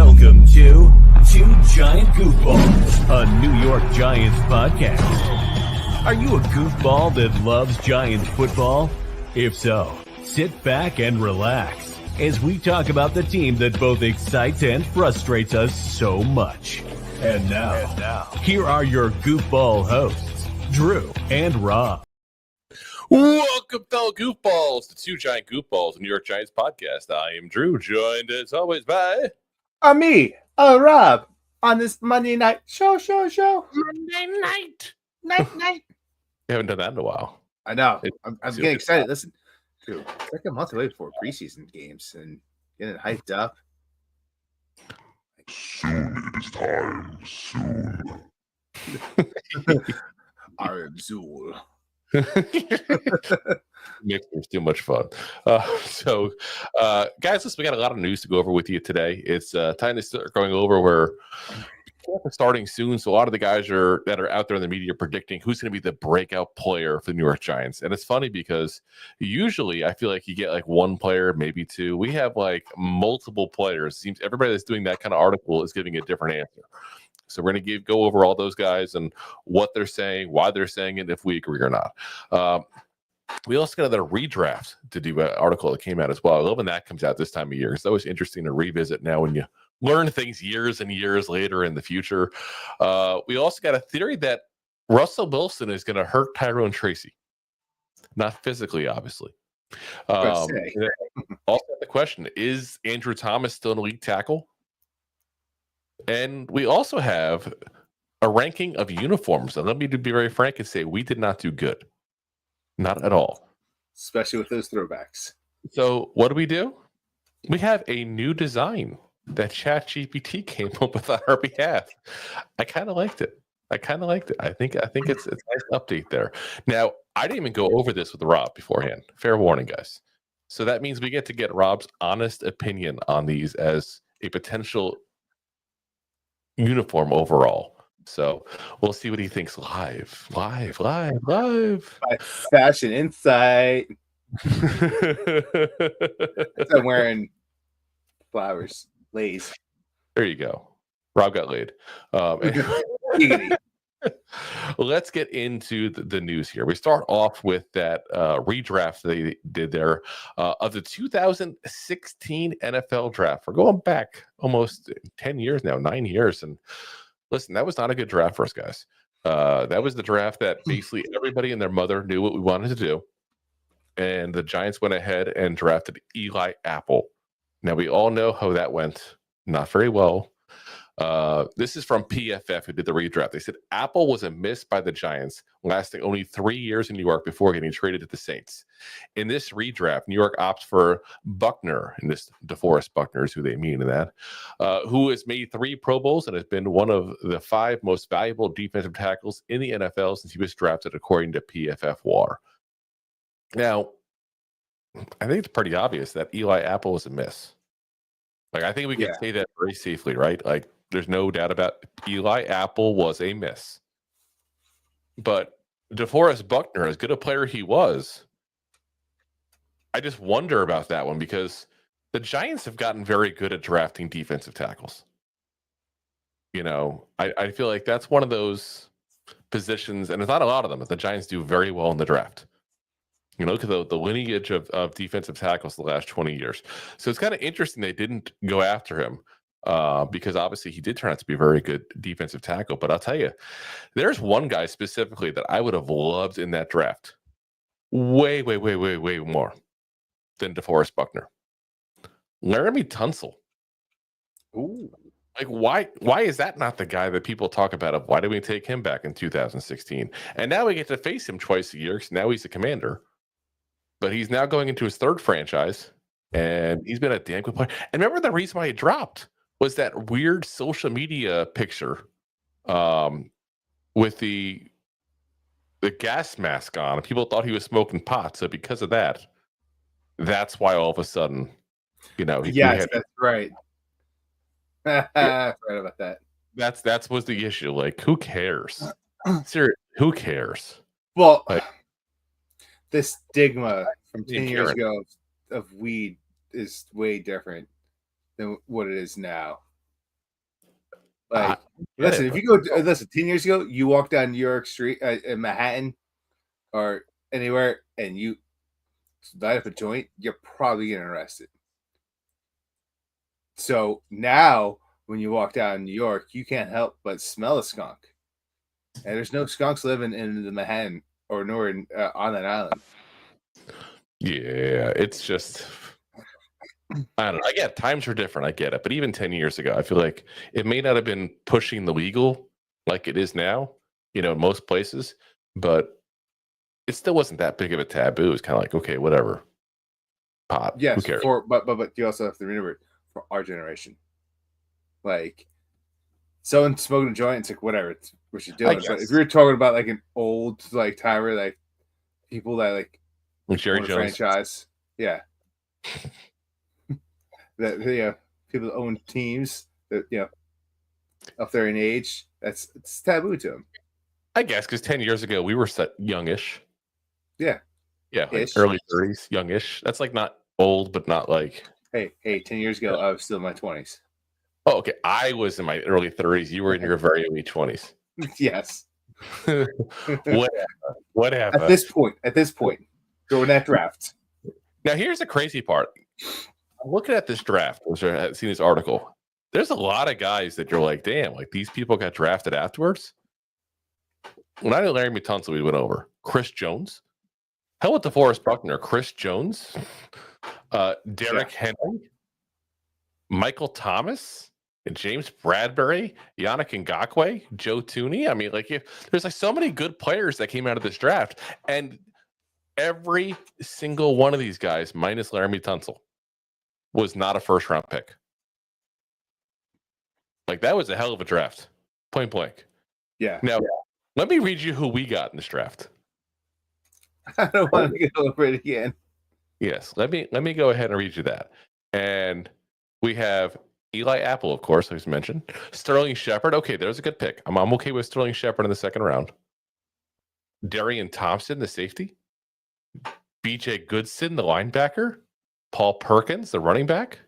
Welcome to Two Giant Goofballs, a New York Giants podcast. Are you a goofball that loves Giants football? If so, sit back and relax as we talk about the team that both excites and frustrates us so much. And now, here are your goofball hosts, Drew and Rob. Welcome, fellow goofballs, to Two Giant Goofballs, the New York Giants podcast. I am Drew, joined as always by me, Rob, on this Monday night show. Monday night. Night. We haven't done that in a while. I know. I'm getting excited. Listen, dude, it's like a month away before preseason games and getting hyped up. Soon it is time. Soon. I am Zool. Makes things too much fun. So, guys, listen, we got a lot of news to go over with you today. It's time to start going over where camp is starting soon. So a lot of the guys that are out there in the media predicting who's going to be the breakout player for the New York Giants. And it's funny because usually I feel like you get like one player, maybe two. We have like multiple players. It seems everybody that's doing that kind of article is giving a different answer. So we're going to go over all those guys and what they're saying, why they're saying it, if we agree or not. We also got another redraft to do an article that came out as well. I love when that comes out this time of year. It's always interesting to revisit now when you learn things years and years later in the future. We also got a theory that Russell Wilson is going to hurt Tyrone Tracy. Not physically, obviously. Also the question, is Andrew Thomas still an elite tackle? And we also have a ranking of uniforms. And let me be very frank and say we did not do good. Not at all. Especially with those throwbacks. So what do? We have a new design that ChatGPT came up with on our behalf. I kind of liked it. I think it's a nice update there. Now, I didn't even go over this with Rob beforehand. Fair warning, guys. So that means we get Rob's honest opinion on these as a potential uniform overall. So we'll see what he thinks live. By Fashion Insight. I'm wearing flowers, lays. There you go. Rob got laid. Let's get into the news here. We start off with that redraft they did there of the 2016 NFL draft. We're going back almost 10 years now, 9 years. And listen, that was not a good draft for us, guys. That was the draft that basically everybody and their mother knew what we wanted to do. And the Giants went ahead and drafted Eli Apple. Now, we all know how that went. Not very well. This is from PFF, who did the redraft. They said Apple was a miss by the Giants, lasting only 3 years in New York before getting traded to the Saints. In this redraft, New York opts for Buckner, and this DeForest Buckner is who they mean in that, who has made 3 Pro Bowls and has been one of the 5 most valuable defensive tackles in the NFL since he was drafted, according to PFF WAR. Now, I think it's pretty obvious that Eli Apple was a miss. Like, I think we can say that very safely, right? Like, there's no doubt about Eli Apple was a miss. But DeForest Buckner, as good a player he was, I just wonder about that one because the Giants have gotten very good at drafting defensive tackles. You know, I feel like that's one of those positions, and there's not a lot of them, but the Giants do very well in the draft. You know, look at the lineage of defensive tackles the last 20 years. So it's kind of interesting they didn't go after him because obviously he did turn out to be a very good defensive tackle. But I'll tell you, there's one guy specifically that I would have loved in that draft way more than DeForest Buckner. Laramie Tunsil. Ooh. Like, why is that not the guy that people talk about of why did we take him back in 2016? And now we get to face him twice a year because now he's a Commander. But he's now going into his 3rd franchise, and he's been a damn good player. And remember the reason why he dropped was that weird social media picture with the gas mask on. People thought he was smoking pot. So because of that, that's why all of a sudden, you know. That's right. I forgot about that. That's was the issue. Like, who cares? Seriously, who cares? Well, like, this stigma from 10 years ago of weed is way different than what it is now. Like, listen, if you go, listen, 10 years ago, you walk down New York Street in Manhattan or anywhere, and you light up a joint, you're probably getting arrested. So now, when you walk down New York, you can't help but smell a skunk. And there's no skunks living in the Manhattan or nor on that island. Yeah, it's just, I don't know. Again, times are different. I get it. But even 10 years ago, I feel like it may not have been pushing the legal like it is now, in most places, but it still wasn't that big of a taboo. It was kind of like, okay, whatever. Pot. Yes, who cares? but you also have to remember, for our generation, like, someone smoking a joint, it's like, whatever, it's what you're doing. But if you're talking about like an old like timer, like people that like Jerry Jones franchise, yeah, that people that own teams that up there in age, it's taboo to them. I guess because 10 years ago we were youngish. Yeah, like early 30s, youngish. That's like not old, but not like. Hey, 10 years ago I was still in my 20s. Oh, okay. I was in my early 30s. You were in your very early 20s. Yes. What happened? At this point, go in that draft. Now, here's the crazy part. I'm looking at this draft, which I've seen this article. There's a lot of guys that you're like, damn, like these people got drafted afterwards. When I did Larry Tunsil, we went over Chris Jones. Hell with DeForest Buckner, Chris Jones, Derrick Henry, Michael Thomas, James Bradbury, Yannick Ngakoue, Joe Thuney. I mean, like, there's like so many good players that came out of this draft, and every single one of these guys, minus Larry Tunsil, was not a first-round pick. Like, that was a hell of a draft, point blank. Yeah. Now, let me read you who we got in this draft. I don't want to get over it again. Yes, let me go ahead and read you that. And we have Eli Apple, of course, as mentioned. Sterling Shepard. Okay, there's a good pick. I'm okay with Sterling Shepard in the second round. Darian Thompson, the safety. BJ Goodson, the linebacker. Paul Perkins, the running back.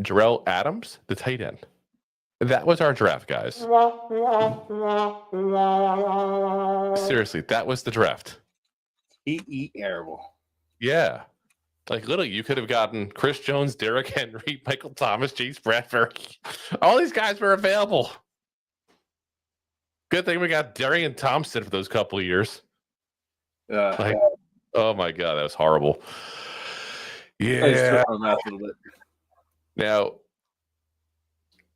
Jarrell Adams, the tight end. That was our draft, guys. Seriously, that was the draft. Terrible. Yeah. Like, literally, you could have gotten Chris Jones, Derrick Henry, Michael Thomas, James Bradbury. All these guys were available. Good thing we got Darian Thompson for those couple of years. Oh, my God, that was horrible. Yeah. Now,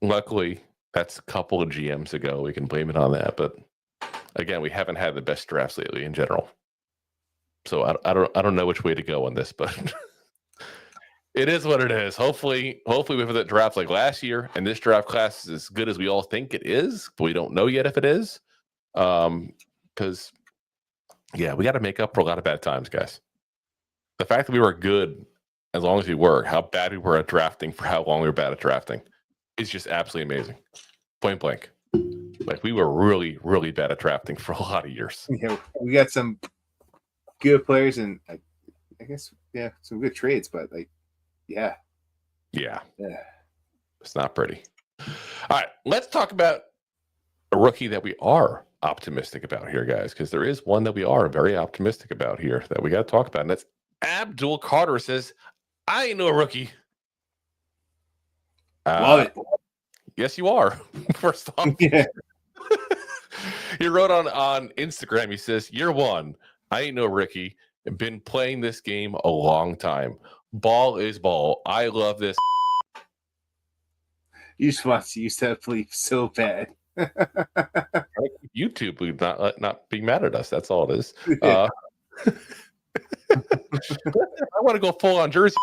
luckily, that's a couple of GMs ago. We can blame it on that. But, again, we haven't had the best drafts lately in general. So I don't know which way to go on this, but it is what it is. Hopefully we have that draft like last year, and this draft class is as good as we all think it is, but we don't know yet if it is. Because we got to make up for a lot of bad times, guys. The fact that we were good as long as we were, how bad we were at drafting for how long we were bad at drafting, is just absolutely amazing. Point blank. Like, we were really, really bad at drafting for a lot of years. Yeah, we got some good players and I guess some good trades, but yeah, it's not pretty. All right, let's talk about a rookie that we are optimistic about here, guys, because there is one that we are very optimistic about here that we got to talk about, and that's Abdul Carter. Says, I ain't no rookie. Love it. Yes, you are. First off, yeah. He wrote on Instagram, he says, year one, I ain't no rookie. Been playing this game a long time. Ball is ball. I love this. You just want to use that bleep so bad. YouTube would not be mad at us. That's all it is. Yeah. I want to go full on Jersey.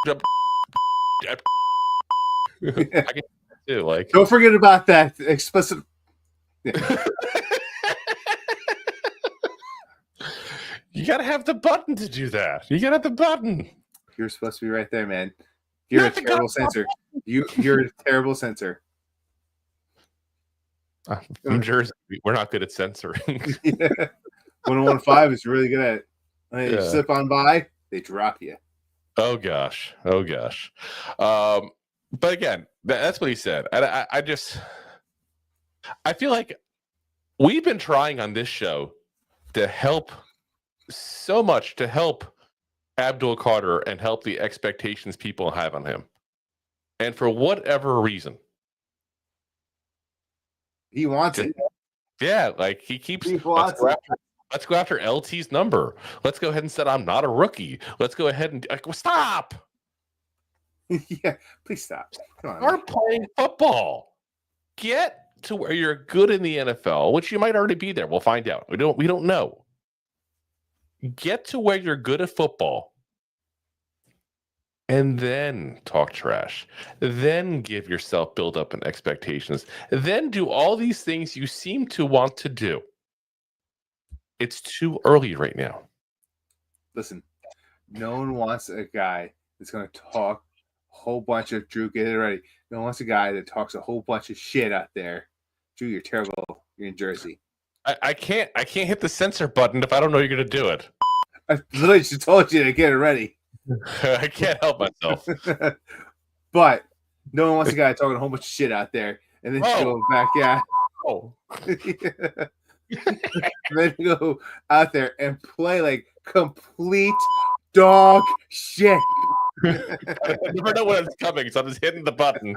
I can do, like, don't forget about that explicit. You gotta have the button to do that. You gotta have the button. You're supposed to be right there, man. You're a terrible censor. You're a terrible censor. New Jersey, we're not good at censoring. 1015 is really good at it. When you slip on by, they drop you. Oh gosh. But again, that's what he said. And I feel like we've been trying on this show to help so much to help Abdul Carter and help the expectations people have on him. And for whatever reason, he wants it. Yeah, like he keeps. Let's go after LT's number. Let's go ahead and say I'm not a rookie. Let's go ahead and stop. Yeah, please stop. Come on. Start playing football. Get to where you're good in the NFL, which you might already be there. We'll find out. We don't know. Get to where you're good at football. And then talk trash. Then give yourself build up in expectations. Then do all these things you seem to want to do. It's too early right now. Listen, no one wants a guy that's going to talk a whole bunch of Drew, get it ready. No one wants a guy that talks a whole bunch of shit out there. Drew, you're terrible. You're in Jersey. I can't hit the censor button if I don't know you're going to do it. I literally just told you to get it ready. I can't help myself. But no one wants a guy talking a whole bunch of shit out there and then go back out. Then go out there and play like complete dog shit. I never know when it's coming, so I'm just hitting the button.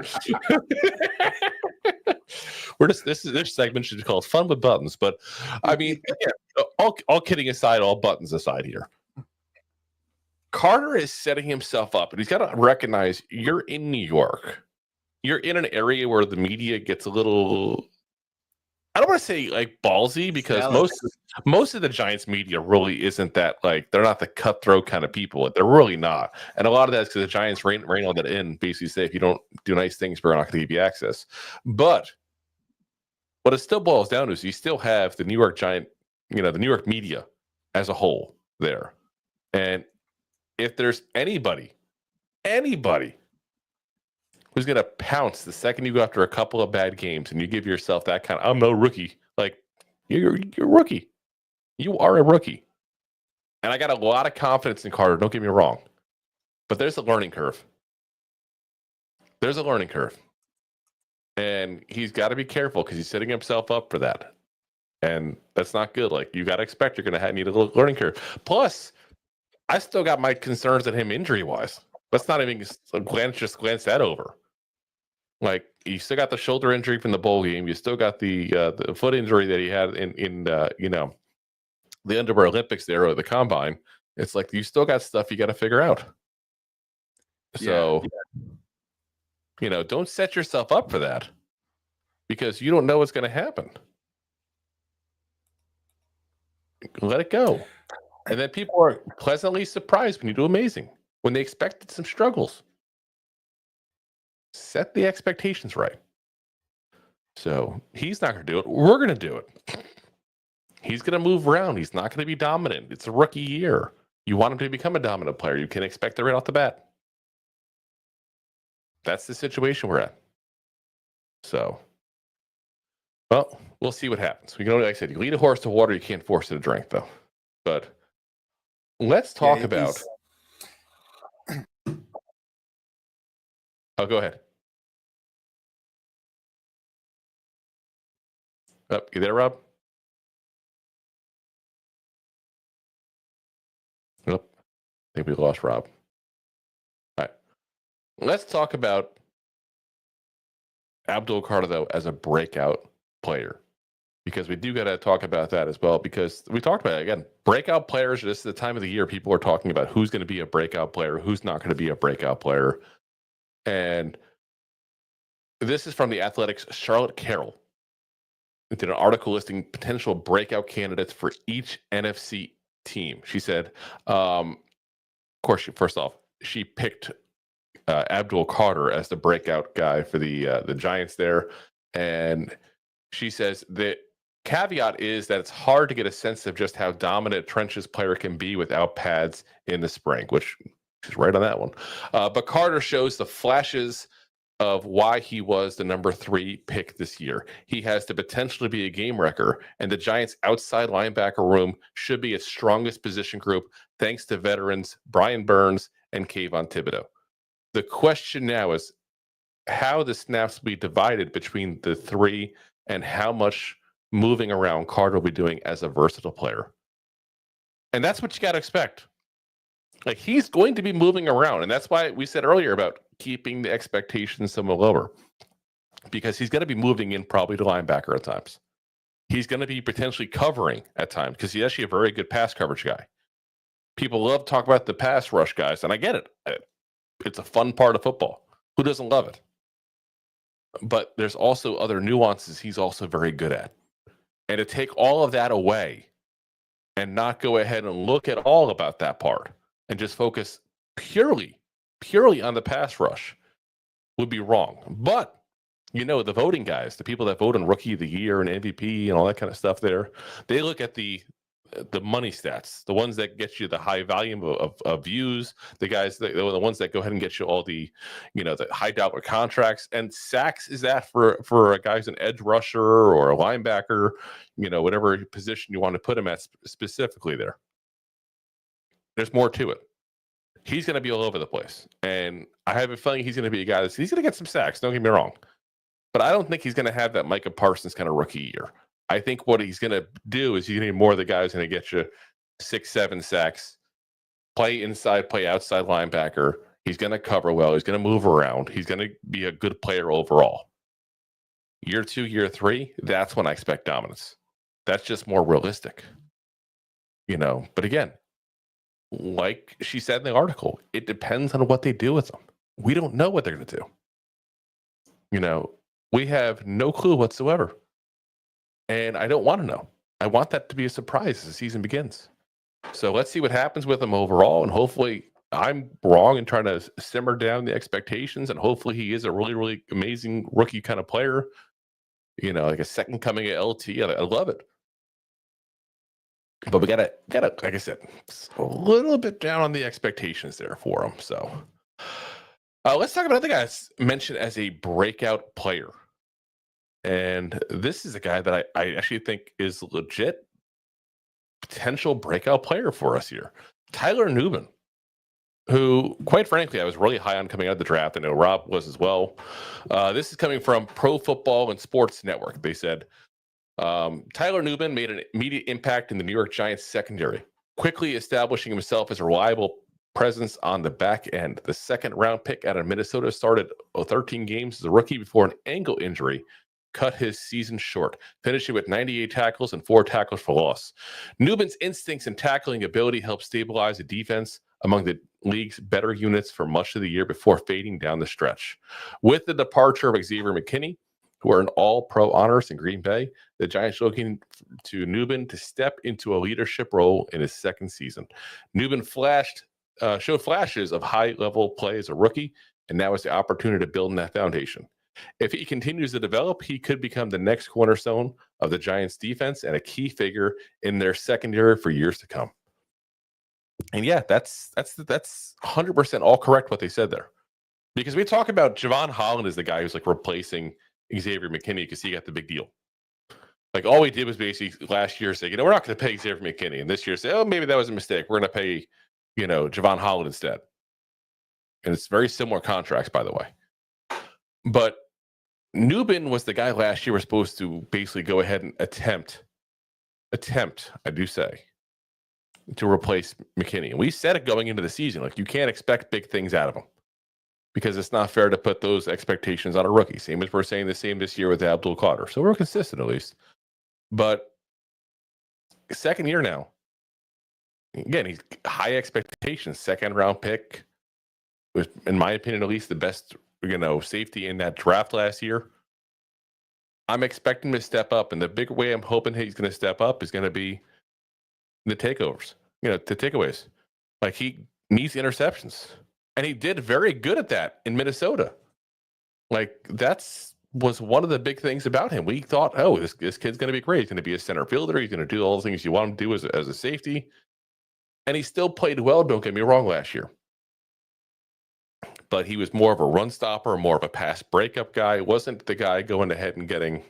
This segment should be called "Fun with Buttons," but I mean, yeah, all kidding aside, all buttons aside here. Carter is setting himself up, and he's got to recognize you're in New York. You're in an area where the media gets a little, I don't want to say like ballsy, because most of the Giants media really isn't that, like, they're not the cutthroat kind of people. They're really not. And a lot of that's because the Giants rein all that in, basically say, if you don't do nice things, we're not going to give you access. But what it still boils down to is you still have the New York Giant, the New York media as a whole there. And if there's anybody who's going to pounce the second you go after a couple of bad games and you give yourself that kind of, I'm no rookie, like, you're a rookie. You are a rookie. And I got a lot of confidence in Carter, don't get me wrong. But there's a learning curve. And he's got to be careful because he's setting himself up for that. And that's not good. Like, you got to expect you're going to need a little learning curve. Plus, I still got my concerns at him injury-wise. Let's not even glance that over. Like, you still got the shoulder injury from the bowl game. You still got the foot injury that he had in the underwear Olympics there, or the combine. It's like you still got stuff you got to figure out. So, don't set yourself up for that, because you don't know what's going to happen. Let it go. And then people are pleasantly surprised when you do amazing, when they expected some struggles. Set the expectations right. So he's not going to do it. We're going to do it. He's going to move around. He's not going to be dominant. It's a rookie year. You want him to become a dominant player. You can expect it right off the bat. That's the situation we're at. So, well, we'll see what happens. We can only, like I said, you lead a horse to water, you can't force it to drink, though. But let's talk about. Oh, go ahead. Oh, you there, Rob? Nope. I think we lost Rob. All right. Let's talk about Abdul Carter, though, as a breakout player, because we do got to talk about that as well, because we talked about it again. Breakout players, this is the time of the year people are talking about who's going to be a breakout player, who's not going to be a breakout player. And this is from the Athletics' Charlotte Carroll. It did an article listing potential breakout candidates for each NFC team. She said, of course, first off, she picked Abdul Carter as the breakout guy for the Giants there. And she says the caveat is that it's hard to get a sense of just how dominant a trenches player can be without pads in the spring, which she's right on that one. But Carter shows the flashes of why he was the number 3 pick this year. He has the potential to be a game wrecker, and the Giants' outside linebacker room should be its strongest position group, thanks to veterans Brian Burns and Kayvon Thibodeau. The question now is, how the snaps will be divided between the three and how much moving around Carter will be doing as a versatile player. And that's what you got to expect. Like, he's going to be moving around. And that's why we said earlier about keeping the expectations somewhat lower, because he's going to be moving in probably to linebacker at times. He's going to be potentially covering at times because he's actually a very good pass coverage guy. People love to talk about the pass rush guys, and I get it. It's a fun part of football. Who doesn't love it? But there's also other nuances he's also very good at. And to take all of that away and not go ahead and look at all about that part and just focus purely on the pass rush would be wrong. But, you know, the voting guys, the people that vote on Rookie of the Year and MVP and all that kind of stuff there, they look at the money stats, the ones that get you the high volume of views, the guys, the ones that go ahead and get you all the, you know, the high dollar contracts. And sacks is that for a guy who's an edge rusher or a linebacker, you know, whatever position you want to put him at specifically there. There's more to it. He's going to be all over the place. And I have a feeling he's going to be a guy he's going to get some sacks, don't get me wrong. But I don't think he's going to have that Micah Parsons kind of rookie year. I think what he's going to do is he's going to be more of the guy who's going to get you 6-7 sacks, play inside, play outside linebacker. He's going to cover well. He's going to move around. He's going to be a good player overall. Year 2, year 3, that's when I expect dominance. That's just more realistic. You know, but again, like she said in the article, it depends on what they do with them. We don't know what they're going to do. You know, we have no clue whatsoever. And I don't want to know. I want that to be a surprise as the season begins. So let's see what happens with him overall. And hopefully I'm wrong in trying to simmer down the expectations. And hopefully he is a really, really amazing rookie kind of player. You know, like a second coming at LT. I love it. But we gotta, like I said, a little bit down on the expectations there for him. So let's talk about other guys mentioned as a breakout player. And this is a guy that I actually think is legit potential breakout player for us here. Tyler Nubin, who, quite frankly, I was really high on coming out of the draft. I know Rob was as well. This is coming from Pro Football and Sports Network. They said, Tyler Nubin made an immediate impact in the New York Giants secondary, quickly establishing himself as a reliable presence on the back end. The second-round pick out of Minnesota started 13 games as a rookie before an ankle injury cut his season short, finishing with 98 tackles and 4 tackles for loss. Nubin's instincts and tackling ability helped stabilize the defense among the league's better units for much of the year before fading down the stretch. With the departure of Xavier McKinney, who are in all-pro honors in Green Bay, the Giants are looking to Nubin to step into a leadership role in his second season. Nubin showed flashes of high-level play as a rookie, and now is the opportunity to build on that foundation. If he continues to develop, he could become the next cornerstone of the Giants' defense and a key figure in their secondary for years to come. And yeah, that's 100% all correct what they said there. Because we talk about Javon Holland as the guy who's like replacing Xavier McKinney because he got the big deal. Like all we did was basically last year say, you know, we're not going to pay Xavier McKinney. And this year say, oh, maybe that was a mistake. We're going to pay, you know, Javon Holland instead. And it's very similar contracts, by the way. But Nubin was the guy last year was supposed to basically go ahead and attempt, I do say, to replace McKinney. And we said it going into the season, like you can't expect big things out of him because it's not fair to put those expectations on a rookie. Same as we're saying the same this year with Abdul Carter. So we're consistent at least. But second year now, again, he's high expectations, second round pick was, in my opinion, at least the best, you know, safety in that draft last year. I'm expecting him to step up, and the big way I'm hoping he's going to step up is going to be the takeovers, you know, the takeaways. Like he needs interceptions, and he did very good at that in Minnesota. Like was one of the big things about him. We thought, oh, this kid's going to be great. He's going to be a center fielder. He's going to do all the things you want him to do as a safety, and he still played well. Don't get me wrong, last year. But he was more of a run stopper, more of a pass breakup guy. Wasn't the guy going ahead and getting,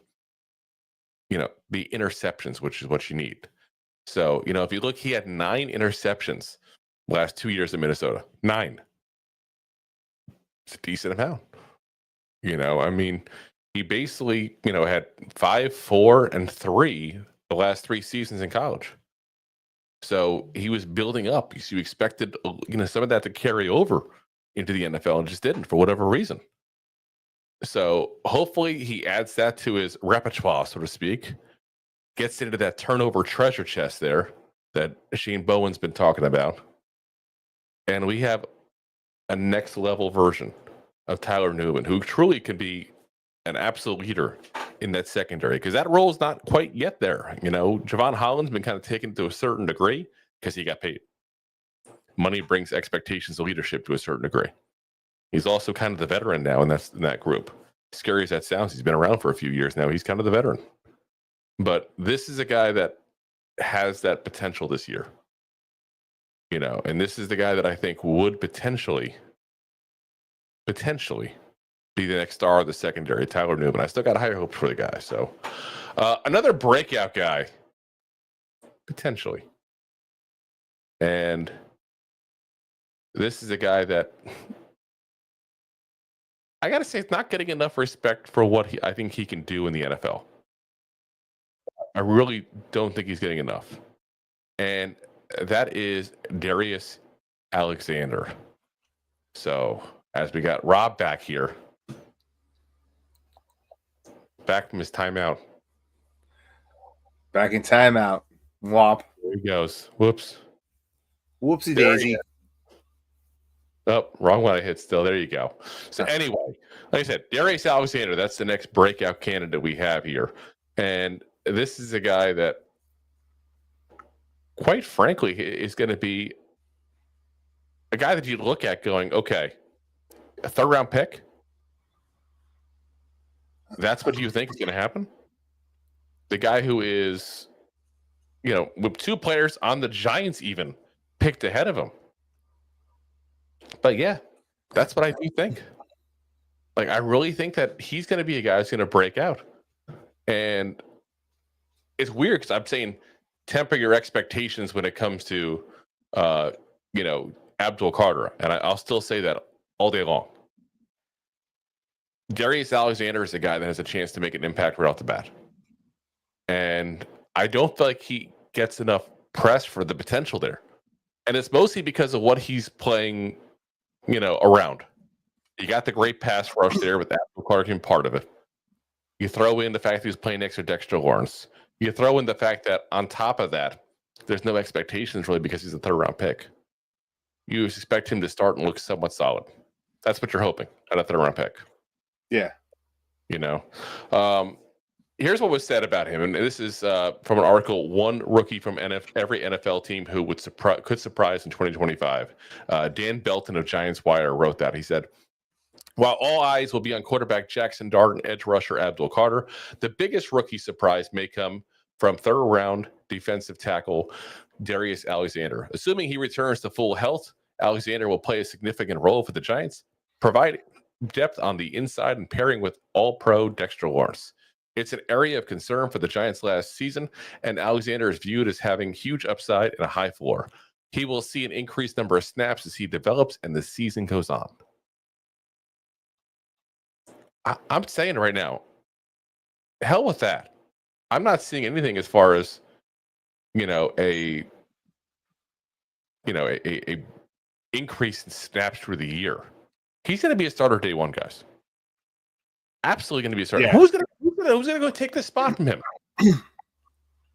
you know, the interceptions, which is what you need. So, you know, if you look, he had 9 interceptions last 2 years in Minnesota. 9. It's a decent amount. I mean, he basically, had 5, 4, and 3 the last 3 seasons in college. So he was building up. You expected, some of that to carry over into the NFL and just didn't for whatever reason. So hopefully he adds that to his repertoire, so to speak, gets into that turnover treasure chest there that Shane Bowen's been talking about. And we have a next level version of Tyler Nubin, who truly can be an absolute leader in that secondary, because that role is not quite yet there. Javon Holland's been kind of taken to a certain degree because he got paid. Money brings expectations of leadership to a certain degree. He's also kind of the veteran now in that group. Scary as that sounds, he's been around for a few years now. He's kind of the veteran. But this is a guy that has that potential this year. And this is the guy that I think would potentially be the next star of the secondary, Tyler Nubin. I still got higher hopes for the guy. So another breakout guy, potentially. And this is a guy that I got to say, it's not getting enough respect for what I think he can do in the NFL. I really don't think he's getting enough. And that is Darius Alexander. So as we got Rob back here, back from his timeout. Back in timeout. Womp. There he goes. Whoops. Whoopsie daisy. Oh, wrong one I hit still. There you go. So anyway, like I said, Darius Alexander, that's the next breakout candidate we have here. And this is a guy that, quite frankly, is going to be a guy that you look at going, okay, a 3rd-round pick? That's what you think is going to happen? The guy who is, with 2 players on the Giants even picked ahead of him. But yeah, that's what I do think. Like, I really think that he's going to be a guy who's going to break out. And it's weird because I'm saying temper your expectations when it comes to, Abdul Carter. And I'll still say that all day long. Darius Alexander is a guy that has a chance to make an impact right off the bat. And I don't feel like he gets enough press for the potential there. And it's mostly because of what he's playing, around. You got the great pass rush there with Abdul Carter being part of it. You throw in the fact that he's playing next to Dexter Lawrence. You throw in the fact that on top of that, there's no expectations really because he's a 3rd-round pick. You expect him to start and look somewhat solid. That's what you're hoping at a 3rd-round pick. Yeah. Here's what was said about him, and this is from an article, one rookie from every NFL team who could surprise in 2025. Dan Belton of Giants Wire wrote that. He said, while all eyes will be on quarterback Jackson Dart and edge rusher Abdul Carter, the biggest rookie surprise may come from 3rd-round defensive tackle Darius Alexander. Assuming he returns to full health, Alexander will play a significant role for the Giants, providing depth on the inside and pairing with all-pro Dexter Lawrence. It's an area of concern for the Giants last season, and Alexander is viewed as having huge upside and a high floor. He will see an increased number of snaps as he develops and the season goes on. I'm saying right now, hell with that. I'm not seeing anything as far as, a increase in snaps through the year. He's going to be a starter day one, guys. Absolutely going to be a starter. Yeah. Who's going to go take the spot from him?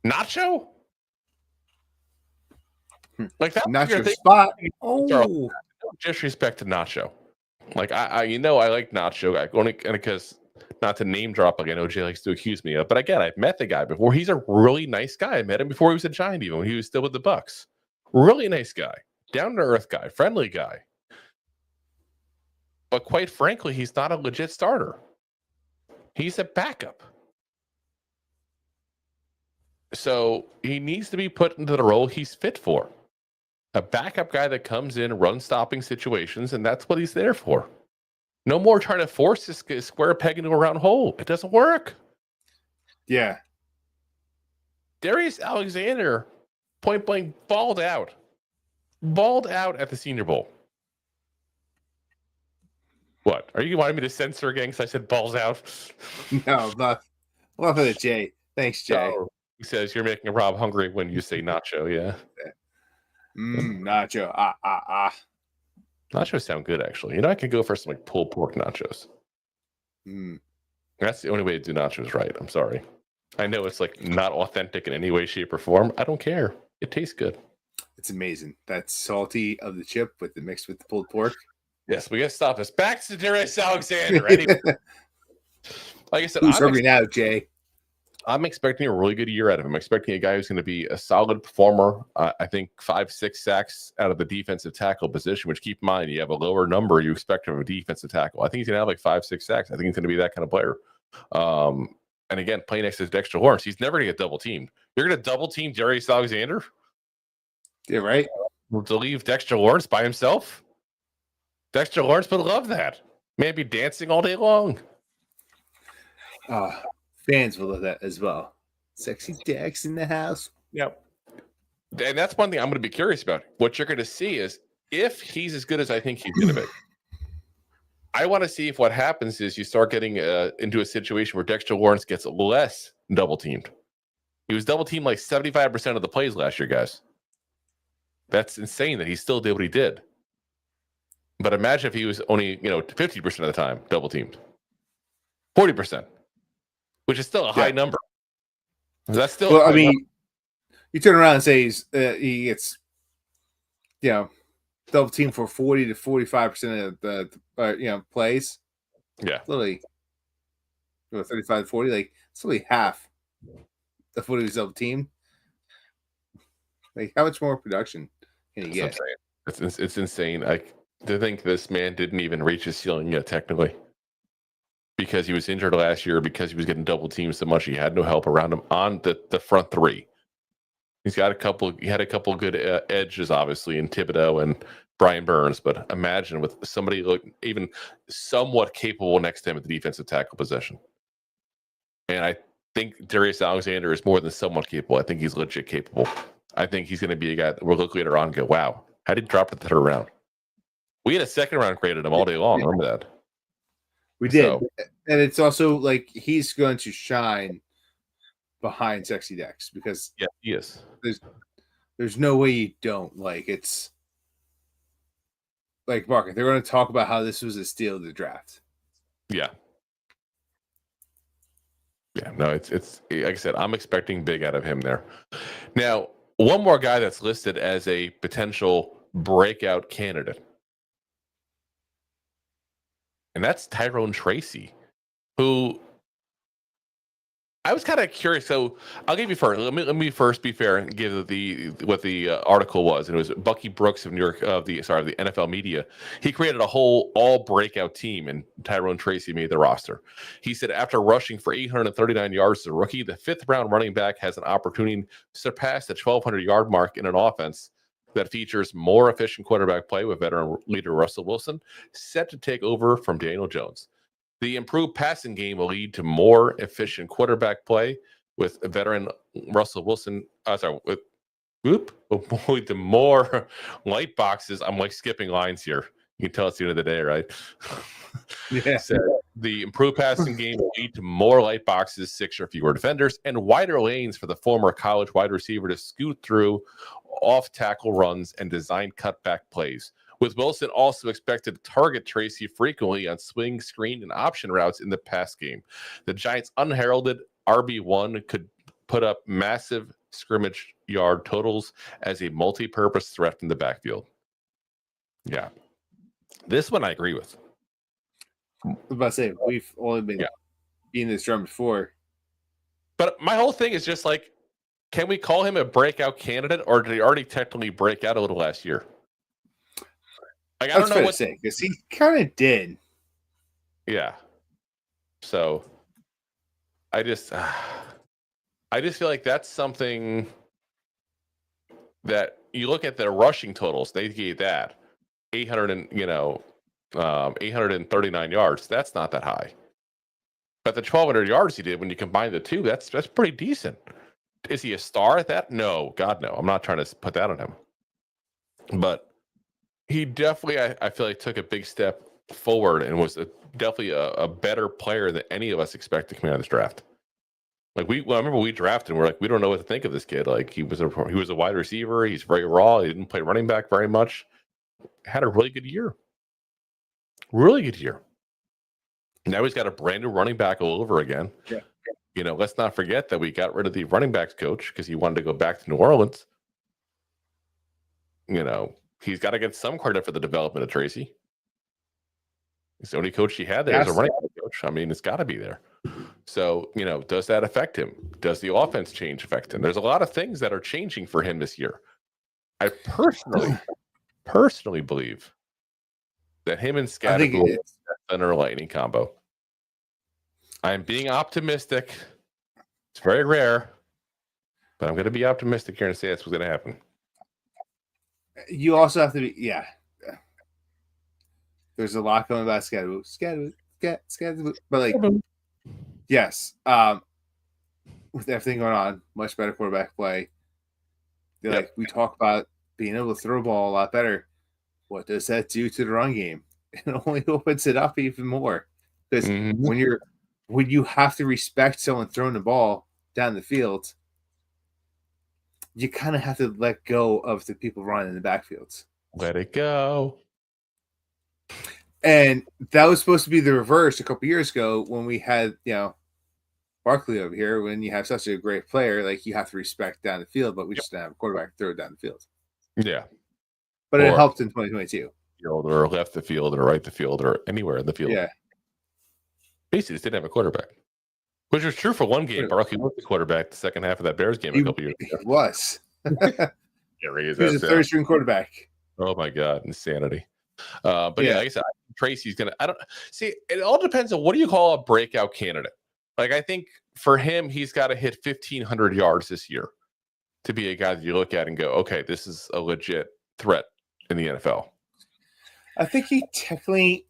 Nacho? Like that? Nacho spot. Oh, no disrespect to Nacho. Like I like Nacho. Only because not to name drop like I know Jay likes to accuse me of, but again, I've met the guy before. He's a really nice guy. I met him before he was a Giant, even when he was still with the Bucks. Really nice guy, down to earth guy, friendly guy. But quite frankly, he's not a legit starter. He's a backup. So he needs to be put into the role he's fit for. A backup guy that comes in, run-stopping situations, and that's what he's there for. No more trying to force this square peg into a round hole. It doesn't work. Yeah. Darius Alexander, point blank, balled out. Balled out at the Senior Bowl. What? Are you wanting me to censor again because I said balls out? No, not. Well, for the Jay. Thanks, Jay. Oh, he says you're making Rob hungry when you say nacho. Yeah. Nacho. Nachos sound good, actually. You know, I could go for some like pulled pork nachos. That's the only way to do nachos right. I'm sorry. I know it's like not authentic in any way, shape, or form. I don't care. It tastes good. It's amazing. That salty of the chip with the mixed with the pulled pork. Yes, we got to stop this. Back to Darius Alexander. Anyway, like I said, Who's serving out, Jay? I'm expecting a really good year out of him. I'm expecting a guy who's going to be a solid performer. I think 5-6 sacks out of the defensive tackle position, which keep in mind, you have a lower number you expect from a defensive tackle. I think he's going to have like 5-6 sacks. I think he's going to be that kind of player. And again, playing next to Dexter Lawrence, he's never going to get double teamed. You're going to double team Darius Alexander? Yeah, right. To leave Dexter Lawrence by himself? Dexter Lawrence would love that. Man, be dancing all day long. Fans will love that as well. Sexy Dex in the house. Yep. And that's one thing I'm going to be curious about. What you're going to see is if he's as good as I think he's going to be. I want to see if what happens is you start getting into a situation where Dexter Lawrence gets less double teamed. He was double teamed like 75% of the plays last year, guys. That's insane that he still did what he did. But imagine if he was only, 50% of the time double teamed. 40%. Which is still a high number. That's still. Well, I mean, you turn around and say he gets, double team for 40 to 45% of the plays. Yeah, literally, 35 to 40. Like it's literally half the footy was double team. Like how much more production can he get? It's insane. To think this man didn't even reach his ceiling yet, technically. Because he was injured last year, because he was getting double teamed so much, he had no help around him on the front three. He had a couple good edges, obviously, in Thibodeau and Brian Burns. But imagine with somebody even somewhat capable next to him at the defensive tackle position. And I think Darius Alexander is more than somewhat capable. I think he's legit capable. I think he's going to be a guy that we'll look later on and go, wow, how did he drop to the third round? We had a second round graded him all day long. Remember that? We did. And it's also like he's going to shine behind Sexy Dex because he is. There's no way you don't. Like it's like Mark, they're going to talk about how this was a steal of the draft. Yeah. Yeah, no, it's like I said, I'm expecting big out of him there. Now, one more guy that's listed as a potential breakout candidate. And that's Tyrone Tracy, who I was kind of curious. So I'll give you first. Let me first be fair and give what the article was. And it was Bucky Brooks of the NFL media. He created a whole all-breakout team, and Tyrone Tracy made the roster. He said after rushing for 839 yards as a rookie, the fifth-round running back has an opportunity to surpass the 1,200-yard mark in an offense that features more efficient quarterback play with veteran leader Russell Wilson set to take over from Daniel Jones. The improved passing game will lead to more efficient quarterback play with veteran Russell Wilson. Will lead to more light boxes. I'm like skipping lines here. You can tell it's the end of the day, right? Yeah. So the improved passing game will lead to more light boxes, 6 or fewer defenders, and wider lanes for the former college wide receiver to scoot through off-tackle runs and design cutback plays. With Wilson also expected to target Tracy frequently on swing, screen, and option routes in the pass game. The Giants' unheralded RB1 could put up massive scrimmage yard totals as a multi-purpose threat in the backfield. Yeah. This one I agree with. I was about to say, we've only been beating this drum before. But my whole thing is just like, can we call him a breakout candidate, or did he already technically break out a little last year? Like, I don't know what to say, because he kind of did. Yeah. So I just feel like that's something that you look at the rushing totals. They gave that 839 yards. That's not that high. But the 1,200 yards he did when you combine the two, that's pretty decent. Is he a star at that? No, God, no. I'm not trying to put that on him. But he definitely, I feel like, took a big step forward and was definitely a better player than any of us expected coming out of this draft. Like I remember we drafted and we're like, we don't know what to think of this kid. Like he was a wide receiver. He's very raw. He didn't play running back very much. Had a really good year. Really good year. Now he's got a brand new running back all over again. Yeah. You know, let's not forget that we got rid of the running backs coach because he wanted to go back to New Orleans. You know, he's got to get some credit for the development of Tracy. He's the only coach he had there as a running back coach. I mean, it's got to be there. So, you know, does that affect him? Does the offense change affect him? There's a lot of things that are changing for him this year. I personally believe that him and Scattergood is thunder and lightning combo. I'm being optimistic. It's very rare, but I'm going to be optimistic here and say that's what's going to happen. You also have to be, There's a lot going about Scattergood, but like, yes, with everything going on, much better quarterback play. Like we talk about being able to throw a ball a lot better. What does that do to the run game? It only opens it up even more because when you have to respect someone throwing the ball down the field, you kind of have to let go of the people running in the backfields. Let it go. And that was supposed to be the reverse a couple years ago when we had, Barkley over here. When you have such a great player, like you have to respect down the field, but we just didn't have a quarterback to throw it down the field. Yeah. But it helped in 2022. Or left the field or right the field or anywhere in the field. Yeah. Basically, just didn't have a quarterback. Which was true for one game. Barkley was the quarterback the second half of that Bears game a couple years ago. He was. He was a third-string quarterback. Oh, my God. Insanity. But like I said, Tracy's going to – it all depends on what do you call a breakout candidate. Like, I think for him, he's got to hit 1,500 yards this year to be a guy that you look at and go, okay, this is a legit threat in the NFL. I think he technically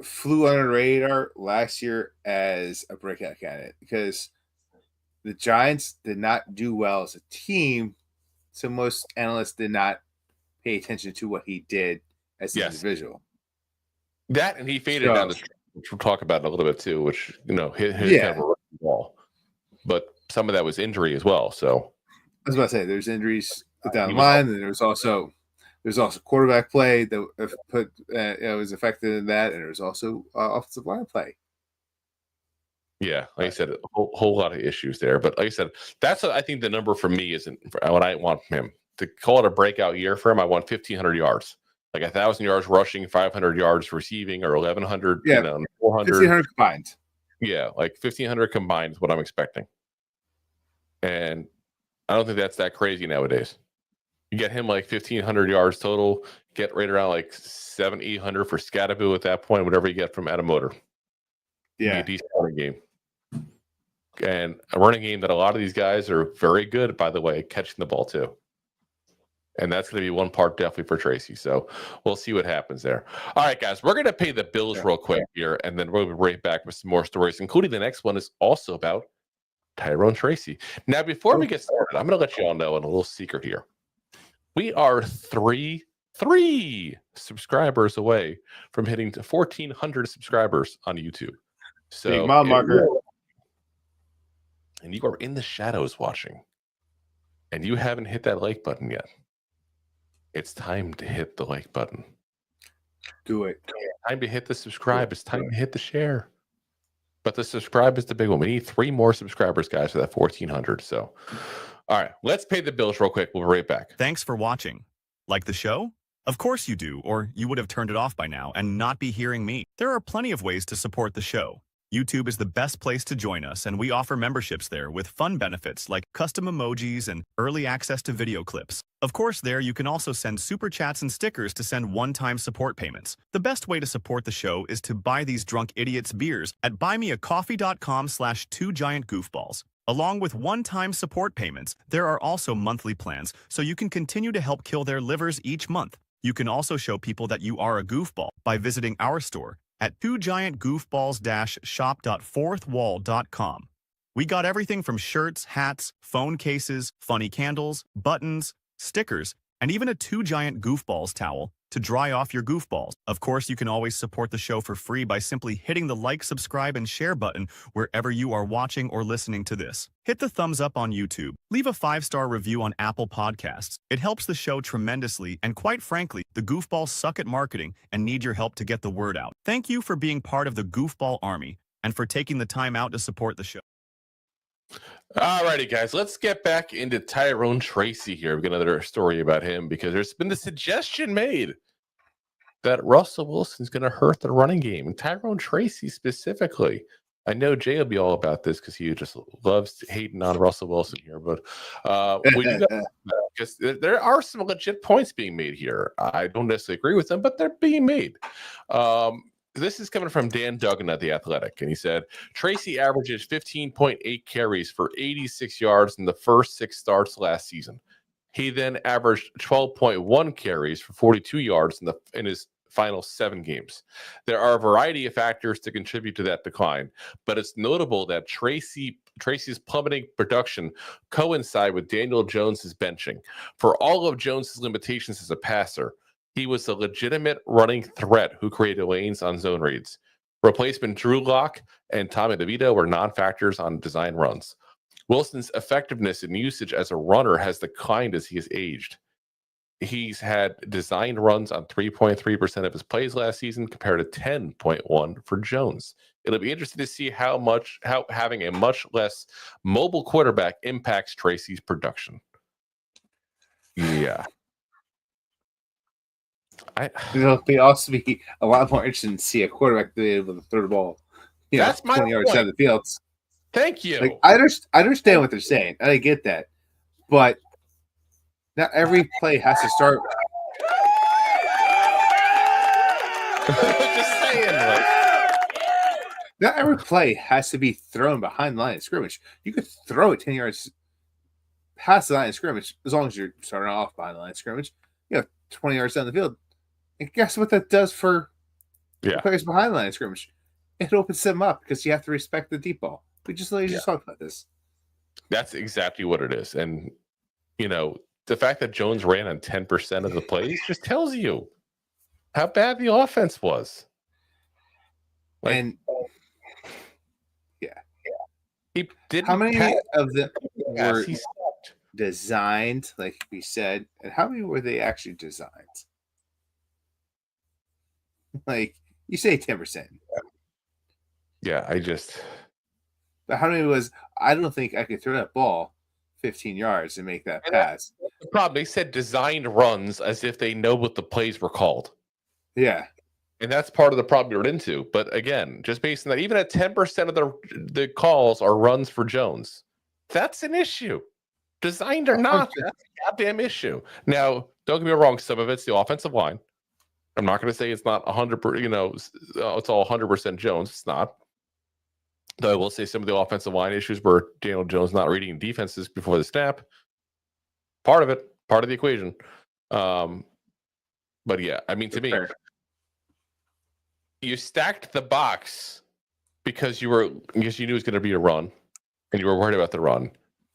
flew under the radar last year as a breakout candidate because the Giants did not do well as a team, so most analysts did not pay attention to what he did as an individual. That and he faded down the stretch, which we'll talk about in a little bit too, which hit kind of a wall. But some of that was injury as well. So I was about to say there's injuries down the line, and there's also quarterback play that was affected in that, and there's also offensive line play. Yeah, like I said, a whole lot of issues there. But like I said, that's what I think the number for me isn't what I want from him. To call it a breakout year for him, I want 1,500 yards. Like 1,000 yards rushing, 500 yards receiving, or 1,100, 400. 1,500 combined. Yeah, like 1,500 combined is what I'm expecting. And I don't think that's that crazy nowadays. You get him like 1,500 yards total, get right around like 700-800 for Scattergood at that point, whatever you get from Adamotor. Yeah. A decent running game. And a running game that a lot of these guys are very good, by the way, catching the ball too. And that's going to be one part definitely for Tracy. So we'll see what happens there. All right, guys, we're going to pay the bills real quick here, and then we'll be right back with some more stories, including the next one is also about Tyrone Tracy. Now, before we get started, I'm going to let you all know a little secret here. We are three subscribers away from hitting to 1,400 subscribers on YouTube. So big mile marker. And you are in the shadows watching, and you haven't hit that like button yet. It's time to hit the like button. Do it. It's time to hit the subscribe. It's time to hit the share. But the subscribe is the big one. We need 3 more subscribers, guys, for that 1,400. So, all right, let's pay the bills real quick. We'll be right back. Thanks for watching. Like the show? Of course you do, or you would have turned it off by now and not be hearing me. There are plenty of ways to support the show. YouTube is the best place to join us, and we offer memberships there with fun benefits like custom emojis and early access to video clips. Of course, there you can also send super chats and stickers to send one-time support payments. The best way to support the show is to buy these drunk idiots beers at buymeacoffee.com/2giantgoofballs. Along with one-time support payments, there are also monthly plans, so you can continue to help kill their livers each month. You can also show people that you are a goofball by visiting our store at 2giantgoofballs-shop.fourthwall.com. We got everything from shirts, hats, phone cases, funny candles, buttons, stickers, and even a 2 Giant Goofballs towel to dry off your goofballs. Of course, you can always support the show for free by simply hitting the like, subscribe, and share button wherever you are watching or listening to this. Hit the thumbs up on YouTube. Leave a 5-star review on Apple Podcasts. It helps the show tremendously, and quite frankly, the goofballs suck at marketing and need your help to get the word out. Thank you for being part of the Goofball Army and for taking the time out to support the show. Alrighty, guys, let's get back into Tyrone Tracy here. We've got another story about him because there's been the suggestion made that Russell Wilson's going to hurt the running game, and Tyrone Tracy specifically. I know Jay will be all about this because he just loves hating on Russell Wilson here, but we do because there are some legit points being made here. I don't necessarily agree with them, but they're being made. This is coming from Dan Duggan at The Athletic, and he said, Tracy averages 15.8 carries for 86 yards in the first 6 starts last season. He then averaged 12.1 carries for 42 yards in his final 7 games. There are a variety of factors to contribute to that decline, but it's notable that Tracy's plummeting production coincide with Daniel Jones's benching. For all of Jones's limitations as a passer, he was a legitimate running threat who created lanes on zone reads. Replacement Drew Lock and Tommy DeVito were non-factors on design runs. Wilson's effectiveness and usage as a runner has declined as he has aged. He's had designed runs on 3.3% of his plays last season compared to 10.1 for Jones. It'll be interesting to see how having a much less mobile quarterback impacts Tracy's production. Yeah. It'll also be a lot more interesting to see a quarterback be able to throw the ball, That's my 20 yards point. down the field. Thank you. Like, I understand what they're saying. I get that, but not every play has to start. Just saying, Not every play has to be thrown behind the line of scrimmage. You could throw it 10 yards past the line of scrimmage as long as you're starting off behind the line of scrimmage. 20 yards down the field. And guess what that does for the players behind the line of scrimmage? It opens them up because you have to respect the deep ball. We just talked about this. That's exactly what it is. And, the fact that Jones ran on 10% of the plays just tells you how bad the offense was. He didn't. How many of them were designed, like we said, and how many were they actually designed? Like, you say 10%. Yeah, But how many was, I don't think I could throw that ball 15 yards and make that pass. That's the problem. They said designed runs as if they know what the plays were called. Yeah. And that's part of the problem you're into. But again, just based on that, even at 10% of the calls are runs for Jones, that's an issue. Designed or not, that's a goddamn issue. Now, don't get me wrong, some of it's the offensive line. I'm not going to say it's not 100%, it's all 100% Jones. It's not. Though I will say some of the offensive line issues were Daniel Jones not reading defenses before the snap. Part of the equation. But yeah, I mean, to me, you stacked the box because you knew it was going to be a run, and you were worried about the run.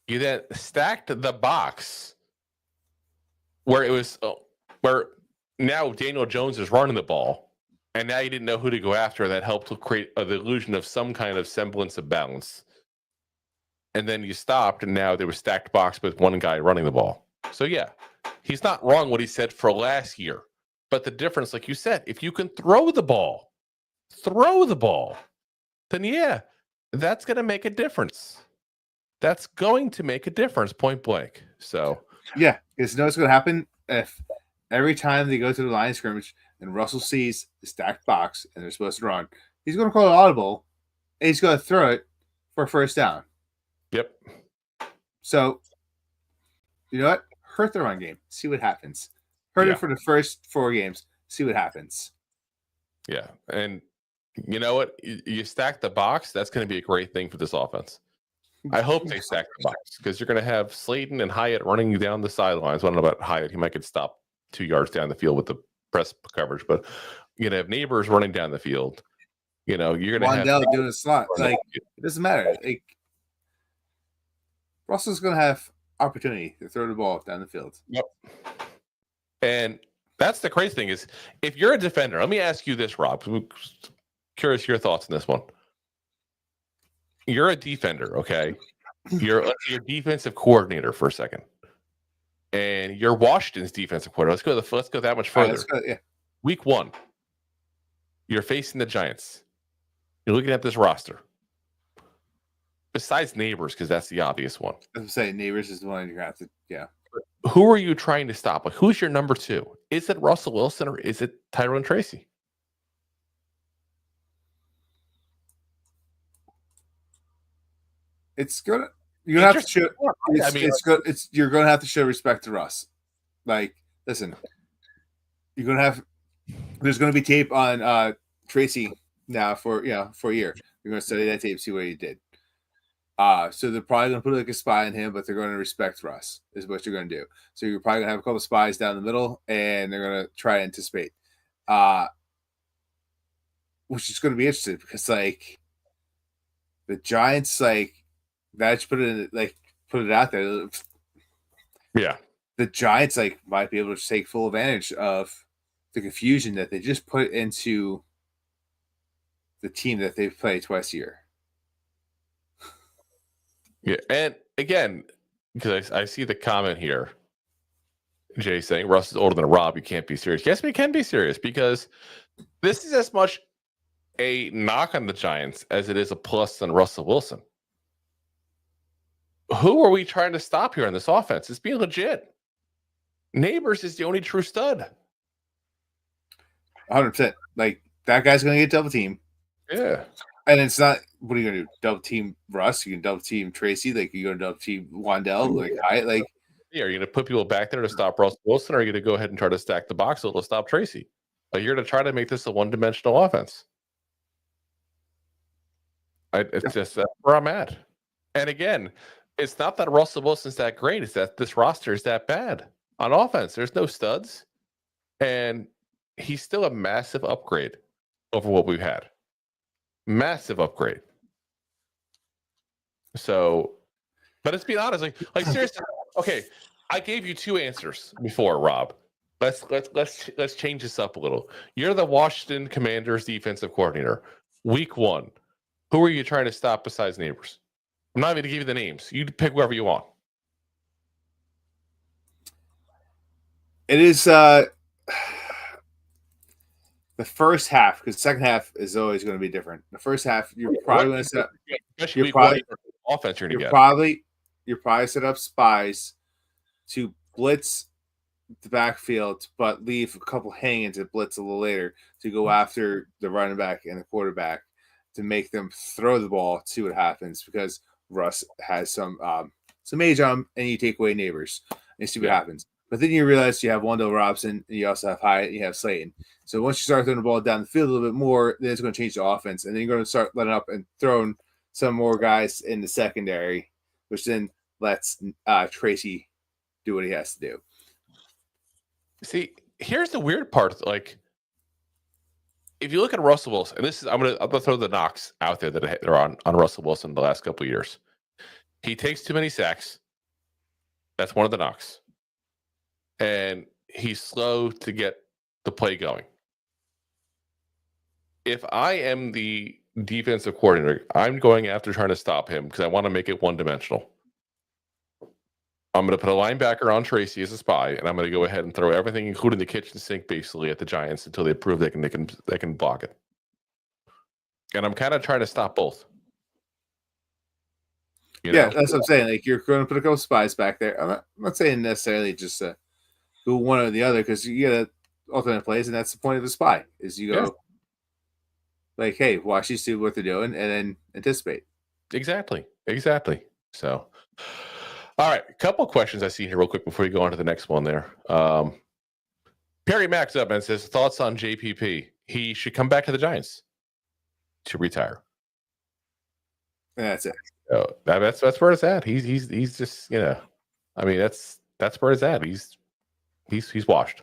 You then stacked the box where now Daniel Jones is running the ball. And now you didn't know who to go after, and that helped to create the illusion of some kind of semblance of balance. And then you stopped, and now there was stacked box with one guy running the ball. So yeah, he's not wrong what he said for last year. But the difference, like you said, if you can throw the ball, then yeah, that's going to make a difference. That's going to make a difference, point blank. So yeah, because you know what's going to happen if every time they go to the line of scrimmage and Russell sees the stacked box and they're supposed to run, he's going to call an audible and he's going to throw it for a first down. Yep. So, you know what? Hurt the run game. See what happens. Hurt it for the first 4 games. See what happens. Yeah. And you know what? You stack the box. That's going to be a great thing for this offense. I hope they stack the box because you're going to have Slayton and Hyatt running down the sidelines. I don't know about Hyatt. He might get stopped 2 yards down the field with the press coverage, but you're going to have Neighbors running down the field. You're going to Wandell have doing a slot. Like, it doesn't matter. Like, Russell's going to have opportunity to throw the ball down the field. Yep. And That's the crazy thing is, if you're a defender, let me ask you this, Rob. I'm curious your thoughts on this one. You're a defender, okay? You're your defensive coordinator for a second, and you're Washington's defensive coordinator. Let's go that much further. Yeah. Week 1, you're facing the Giants. You're looking at this roster. Besides Neighbors, because that's the obvious one. I'm saying Neighbors is the one you're gonna have to. Yeah. Who are you trying to stop? Like, who's your number 2? Is it Russell Wilson or is it Tyrone Tracy? It's gonna. You're gonna have to show. You're gonna have to show respect to Russ. Like, listen, you're gonna have. There's gonna be tape on Tracy now for a year. You're gonna study that tape, see what he did. So they're probably gonna put like a spy on him, but they're gonna respect Russ. Is what you're gonna do. So you're probably gonna have a couple of spies down the middle, and they're gonna try to anticipate. Which is gonna be interesting because like the Giants that put it out there. Yeah. The Giants might be able to take full advantage of the confusion that they just put into the team that they play twice a year. Yeah, and again, because I see the comment here, Jay saying Russ is older than Rob, you can't be serious. Yes, we can be serious because this is as much a knock on the Giants as it is a plus on Russell Wilson. Who are we trying to stop here in this offense? It's being legit. Neighbors is the only true stud. 100%. Like, that guy's going to get double team. Yeah. And it's not, what are you going to do? Double team Russ? You can double team Tracy? Like, you're going to double team Wandell? Yeah, are you going to put people back there to stop Russell Wilson, or are you going to go ahead and try to stack the box a little to stop Tracy? Like, you're going to try to make this a one-dimensional offense. It's just that's where I'm at. And again, it's not that Russell Wilson's that great. It's that this roster is that bad on offense. There's no studs. And he's still a massive upgrade over what we've had. Massive upgrade. So, but let's be honest. Like seriously. Okay, I gave you 2 answers before, Rob. Let's change this up a little. You're the Washington Commanders defensive coordinator. Week 1. Who are you trying to stop besides Neighbors? I'm not even going to give you the names. You pick whoever you want. It is the first half, because the second half is always going to be different. The first half, you're probably going to set up. You're probably set up spies to blitz the backfield, but leave a couple hanging to blitz a little later to go after the running back and the quarterback to make them throw the ball, see what happens, because Russ has some age on him, and you take away Neighbors and see what happens. But then you realize you have Wandale Robinson, and you also have Hyatt, and you have Slayton. So once you start throwing the ball down the field a little bit more, then it's going to change the offense, and then you're going to start letting up and throwing some more guys in the secondary, which then lets Tracy do what he has to do. See, here's the weird part. Like, if you look at Russell Wilson, and I'm gonna throw the knocks out there that are on Russell Wilson the last couple of years. He takes too many sacks. That's one of the knocks. And he's slow to get the play going. If I am the defensive coordinator, I'm going after trying to stop him because I want to make it one-dimensional. I'm going to put a linebacker on Tracy as a spy, and I'm going to go ahead and throw everything, including the kitchen sink, basically at the Giants until they prove they can block it. And I'm kind of trying to stop both. Yeah, that's what I'm saying. Like, you're going to put a couple spies back there. I'm not saying necessarily just go one or the other, because you get alternate plays, and that's the point of the spy. Is you go like, hey, watch these two what they're doing, and then anticipate. Exactly. So. All right, a couple questions I see here real quick before you go on to the next one there. Perry Max up and says, thoughts on JPP? He should come back to the Giants to retire. And that's it. So that's where it's at. He's just, I mean, that's where it's at. He's washed.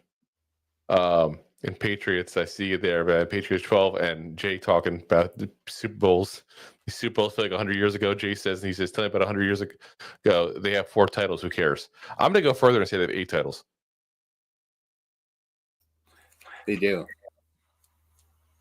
In Patriots, I see you there, man. Patriots 12 and Jay talking about the Super Bowls. The Super Bowls feel like 100 years ago. Jay says, and he says, tell me about 100 years ago. They have 4 titles. Who cares? I'm going to go further and say they have 8 titles. They do.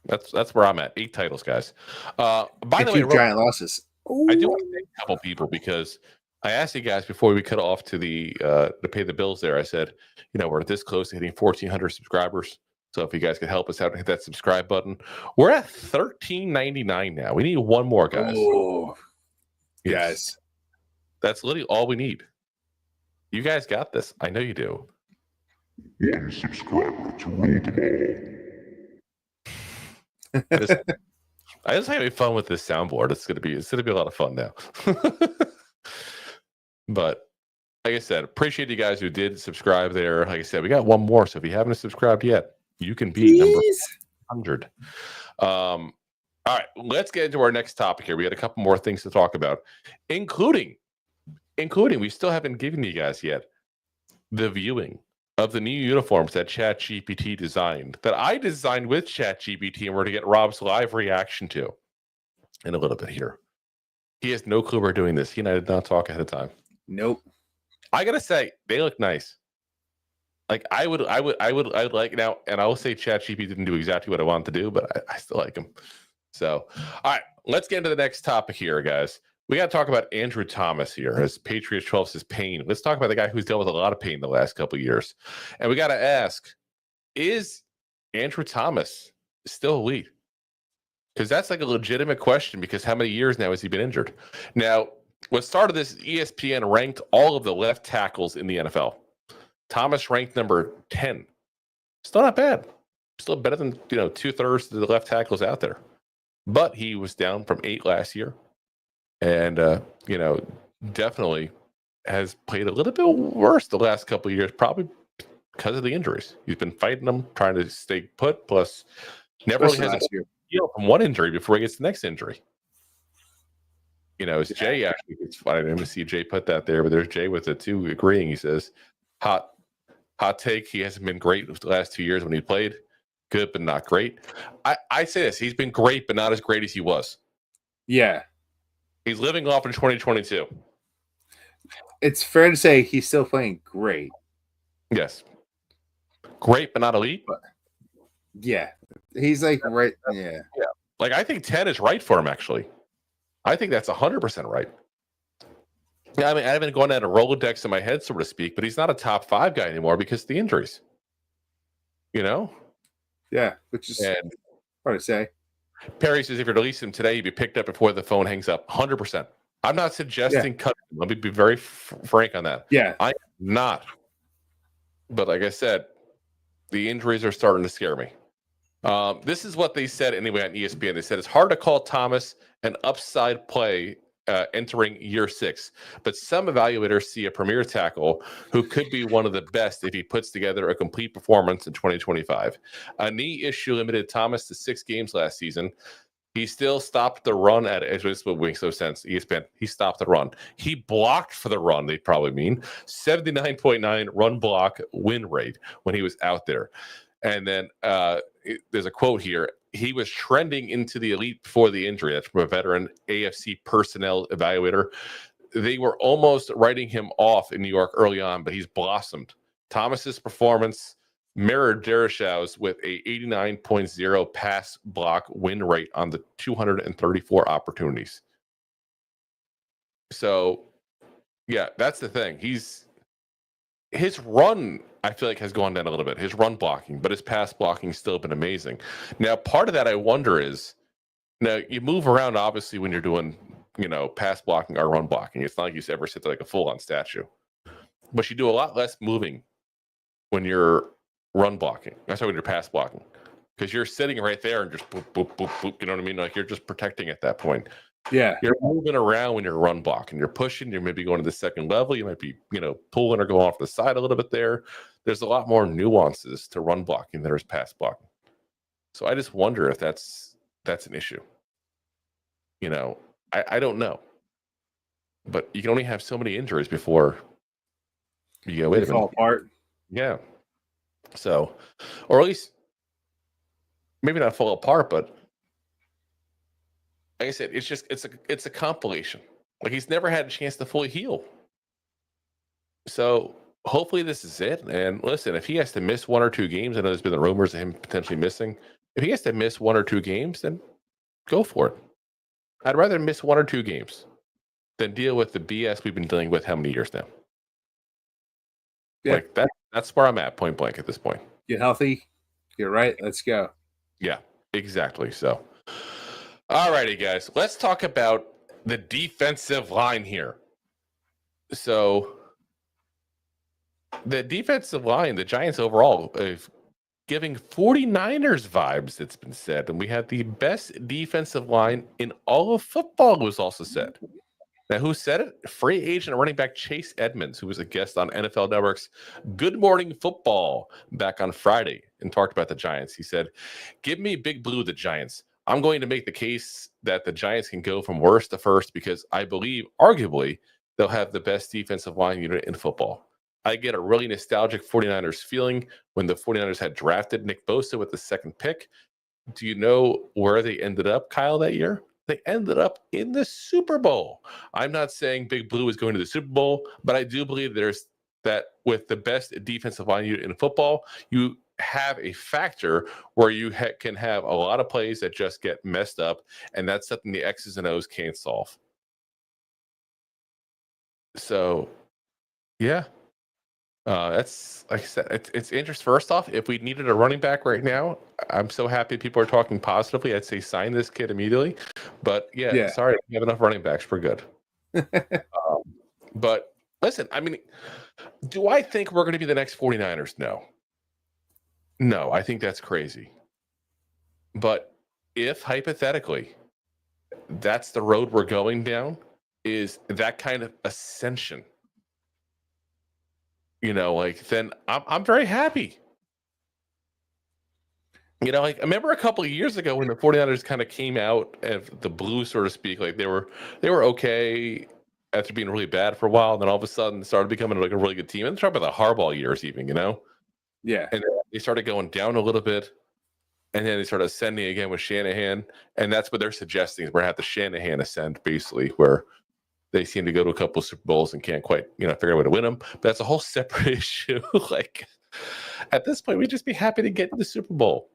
That's where I'm at. 8 titles, guys. By And the way, 2 giant losses. I do want to thank a couple people because I asked you guys before we cut off to pay the bills there. I said, we're this close to hitting 1,400 subscribers. So if you guys could help us out and hit that subscribe button. We're at $13.99 now. We need one more, guys. Oh, Yes. guys. That's literally all we need. You guys got this. I know you do. One subscriber to rule them I just having fun with this soundboard. It's gonna be a lot of fun now. But like I said, appreciate you guys who did subscribe there. Like I said, we got one more. So if you haven't subscribed yet, you can be number 100. All right, let's get into our next topic here. We had a couple more things to talk about, including we still haven't given you guys yet the viewing of the new uniforms that ChatGPT designed, that I designed with ChatGPT, and we're going to get Rob's live reaction to in a little bit here. He has no clue we're doing this. He and I did not talk ahead of time. Nope. I gotta say, they look nice. Like I would like now, and I will say ChatGPT didn't do exactly what I wanted to do, but I still like them. So, all right, let's get into the next topic here, guys. We got to talk about Andrew Thomas here, as Patriots 12 says pain. Let's talk about the guy who's dealt with a lot of pain the last couple of years. And we got to ask, is Andrew Thomas still elite? Because that's like a legitimate question, because how many years now has he been injured? Now, what started this, ESPN ranked all of the left tackles in the NFL. Thomas ranked number 10. Still not bad. Still better than 2/3 of the left tackles out there. But he was down from 8 last year. And, definitely has played a little bit worse the last couple of years, probably because of the injuries. He's been fighting them, trying to stay put, plus never really has a heal from one injury before he gets the next injury. As Jay actually, it's funny. I didn't see Jay put that there, but there's Jay with it too, agreeing. He says, hot take, he hasn't been great the last 2 years when he played. Good, but not great. I say this, he's been great, but not as great as he was. Yeah. He's living off in 2022. It's fair to say he's still playing great. Yes. Great, but not elite. But, yeah. He's like right. Yeah. Yeah. Like, I think 10 is right for him, actually. I think that's 100% right. Yeah, I mean, I haven't gone down a Rolodex in my head, so to speak, but he's not a top 5 guy anymore because of the injuries. Yeah, which is hard to say. Perry says if you release him today, he'd be picked up before the phone hangs up. 100%. I'm not suggesting cut him. Let me be very frank on that. Yeah. I'm not. But like I said, the injuries are starting to scare me. This is what they said anyway on ESPN. They said it's hard to call Thomas an upside play entering year 6, but some evaluators see a premier tackle who could be one of the best if he puts together a complete performance in 2025. A knee issue limited Thomas to 6 games last season. He still stopped the run at edge. This would make no sense. ESPN, he stopped the run. He blocked for the run, they probably mean. 79.9 run block win rate when he was out there. And then there's a quote here. He was trending into the elite before the injury. That's from a veteran AFC personnel evaluator. They were almost writing him off in New York early on, but he's blossomed. Thomas's performance mirrored Dereshow's with a 89.0 pass block win rate on the 234 opportunities. So, yeah, that's the thing. His run, I feel like, has gone down a little bit, his run blocking, but his pass blocking has still been amazing. Now, part of that I wonder is, now you move around obviously when you're doing, pass blocking or run blocking. It's not like you ever sit like a full-on statue, but you do a lot less moving when you're run blocking. That's when you're pass blocking, because you're sitting right there and just boop, boop, boop, boop. You know what I mean? Like, you're just protecting at that point. Yeah. You're moving around when you're run blocking. You're pushing. You're maybe going to the second level. You might be, pulling or going off the side a little bit there. There's a lot more nuances to run blocking than there's pass blocking. So I just wonder if that's an issue. I don't know. But you can only have so many injuries before you go, wait a minute. Fall apart. Yeah. So, or at least maybe not fall apart, but like I said, it's a compilation. Like, he's never had a chance to fully heal. So hopefully this is it. And listen, if he has to miss 1 or 2 games, I know there's been the rumors of him potentially missing. If he has to miss 1 or 2 games, then go for it. I'd rather miss 1 or 2 games than deal with the BS we've been dealing with how many years now. Yeah. Like that's where I'm at, point blank at this point. Get healthy. Get right. Let's go. Yeah, exactly. So, all righty, guys. Let's talk about the defensive line here. So, the defensive line, the Giants overall, giving 49ers vibes, it's been said. And we had the best defensive line in all of football, was also said. Now, who said it? Free agent running back Chase Edmonds, who was a guest on NFL Network's Good Morning Football back on Friday and talked about the Giants. He said, "Give me Big Blue, the Giants. I'm going to make the case that the Giants can go from worst to first because I believe, arguably, they'll have the best defensive line unit in football. I get a really nostalgic 49ers feeling when the 49ers had drafted Nick Bosa with the 2nd pick. Do you know where they ended up, Kyle, that year? They ended up in the Super Bowl. I'm not saying Big Blue is going to the Super Bowl, but I do believe there's that with the best defensive line unit in football, you have a factor where you can have a lot of plays that just get messed up, and that's something the X's and O's can't solve." So, yeah. That's like I said, it's interesting. First off, if we needed a running back right now, I'm so happy people are talking positively. I'd say sign this kid immediately. But yeah. Sorry, we have enough running backs. We're good. But listen, I mean, do I think we're going to be the next 49ers? No, I think that's crazy. But if hypothetically that's the road we're going down, is that kind of ascension, then I'm very happy. Like I remember a couple of years ago when the 49ers kind of came out of the blue, so to speak, like they were okay after being really bad for a while, and then all of a sudden started becoming like a really good team. And talk about the Harbaugh years even, Yeah. And they started going down a little bit, and then they started ascending again with Shanahan, and that's what they're suggesting is we're gonna have the Shanahan ascend, basically, where they seem to go to a couple of Super Bowls and can't quite, figure out a way to win them. But that's a whole separate issue. Like, at this point, we'd just be happy to get to the Super Bowl.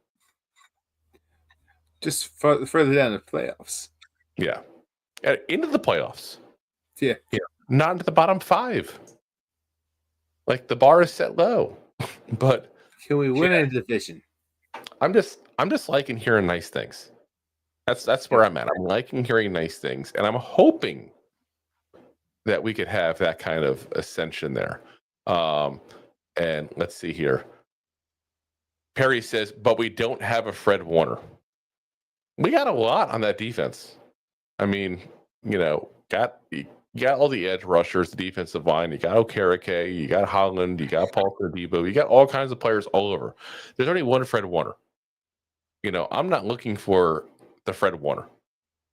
Just further down the playoffs. Yeah. Into the playoffs. Yeah. Not into the bottom 5. Like, the bar is set low. But can we win a division? I'm just liking hearing nice things. That's where I'm at. I'm liking hearing nice things. And I'm hoping that we could have that kind of ascension there. And let's see here. Perry says, but we don't have a Fred Warner. We got a lot on that defense. I mean, you got all the edge rushers, the defensive line. You got Okereke, you got Holland, you got Paul Debo, you got all kinds of players all over. There's only one Fred Warner. I'm not looking for the Fred Warner.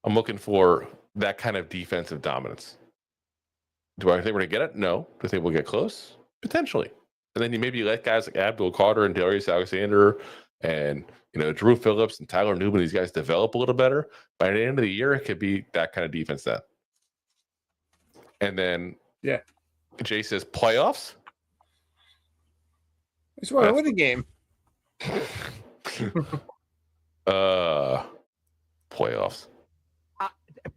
I'm looking for that kind of defensive dominance. Do I think we're going to get it? No. Do I think we'll get close? Potentially. And then you maybe let guys like Abdul Carter and Darius Alexander and, Drew Phillips and Tyler Nubin, these guys develop a little better. By the end of the year, it could be that kind of defense then. And then, yeah, Jay says playoffs. I just want to win a game. Playoffs.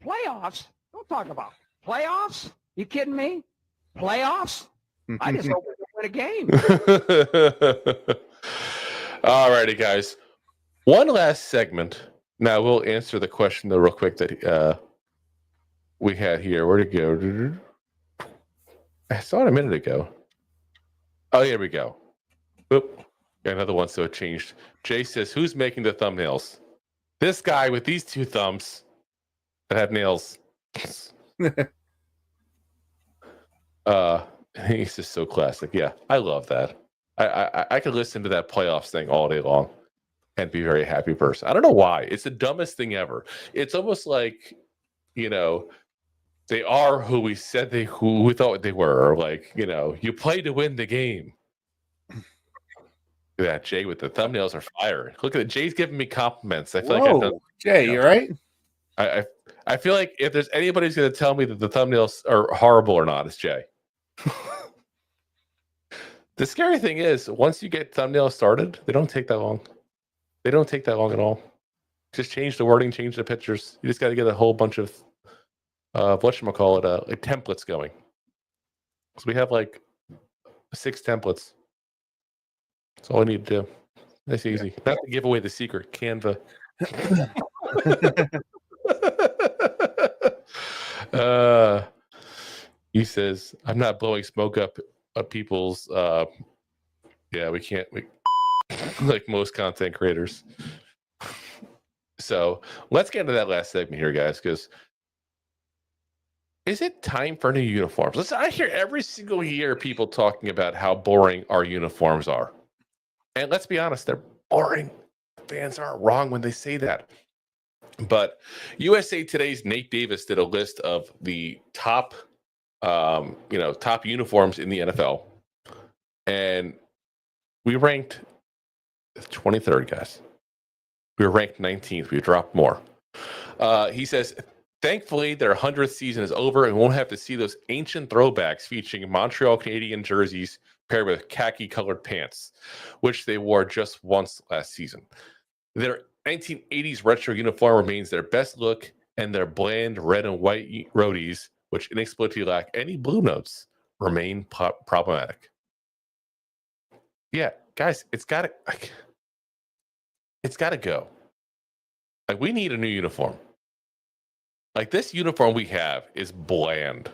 Playoffs? Don't talk about playoffs. You kidding me? Playoffs? I just hope we can win a game. All righty, guys. One last segment. Now we'll answer the question though real quick that we had here. Where'd it go? I saw it a minute ago. Oh, here we go. Oop. Got another one, so it changed. Jay says, who's making the thumbnails? This guy with these 2 thumbs that have nails. He's just so classic. Yeah, I love that. I could listen to that playoffs thing all day long and be a very happy person. I don't know why. It's the dumbest thing ever. It's almost like, they are who we said who we thought they were. Or like, you play to win the game. Look at that, Jay, with the thumbnails are fire. Look at it. Jay's giving me compliments. I feel like I've done. Jay, you right? I feel like if there's anybody who's going to tell me that the thumbnails are horrible or not, it's Jay. The scary thing is, once you get thumbnails started, they don't take that long. They don't take that long at all. Just change the wording, change the pictures. You just got to get a whole bunch of whatchamacallit, like templates going. So we have like 6 templates. That's all I need to do. That's easy. Not to give away the secret, Canva. He says, I'm not blowing smoke up people's we can't like most content creators. So let's get into that last segment here, guys, because is it time for new uniforms? Listen, I hear every single year people talking about how boring our uniforms are. And let's be honest, they're boring. Fans aren't wrong when they say that. But USA Today's Nate Davis did a list of the top top uniforms in the NFL. And we ranked 23rd, guys. We were ranked 19th. We dropped more. He says, thankfully, their 100th season is over and won't have to see those ancient throwbacks featuring Montreal Canadian jerseys paired with khaki-colored pants, which they wore just once last season. Their 1980s retro uniform remains their best look, and their bland red and white roadies, which inexplicably lack any blue notes, remain problematic. Yeah, guys, it's got to go. Like, we need a new uniform. Like, this uniform we have is bland.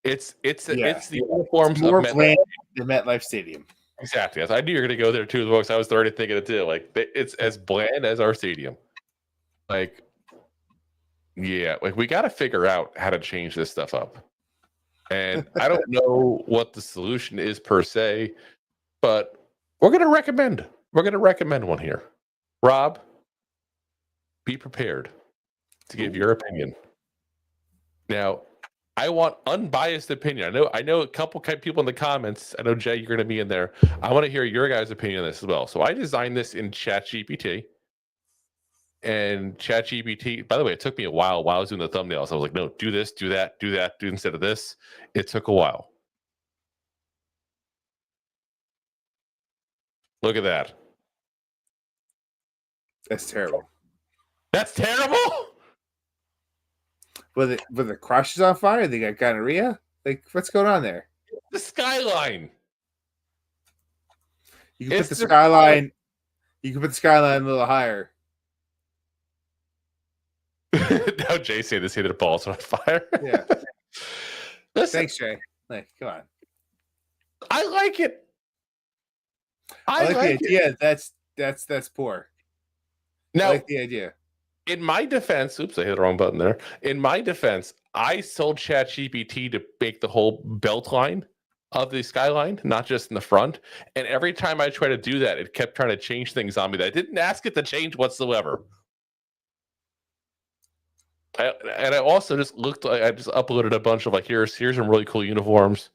It's the uniforms more of bland than MetLife Stadium. Exactly. I knew you were going to go there too, folks. I was already thinking it too. Like, it's as bland as our stadium. Like, yeah, like we got to figure out how to change this stuff up. And I don't know what the solution is per se, but we're going to recommend. We're going to recommend one here. Rob, be prepared to give your opinion. Now, I want unbiased opinion. I know a couple people in the comments. I know, Jay, you're going to be in there. I want to hear your guys' opinion on this as well. So I designed this in ChatGPT. And ChatGPT, by the way, it took me a while I was doing the thumbnails. I was like, no, do this, do that, do instead of this. It took a while. Look at that. That's terrible. That's terrible? With the crotch is on fire, they got gonorrhea. Like, what's going on there? The skyline. You can put the skyline. You can put the skyline a little higher. Now Jay saying this hit the balls on fire. Yeah. Listen, Thanks, Jay. Like, come on. I like it. I like the idea. That's poor. Now, I like the idea. In my defense, oops, I hit the wrong button there. In my defense, I sold ChatGPT to make the whole belt line of the skyline, not just in the front. And every time I try to do that, it kept trying to change things on me that I didn't ask it to change whatsoever. I also just looked. I just uploaded a bunch of like, here's some really cool uniforms.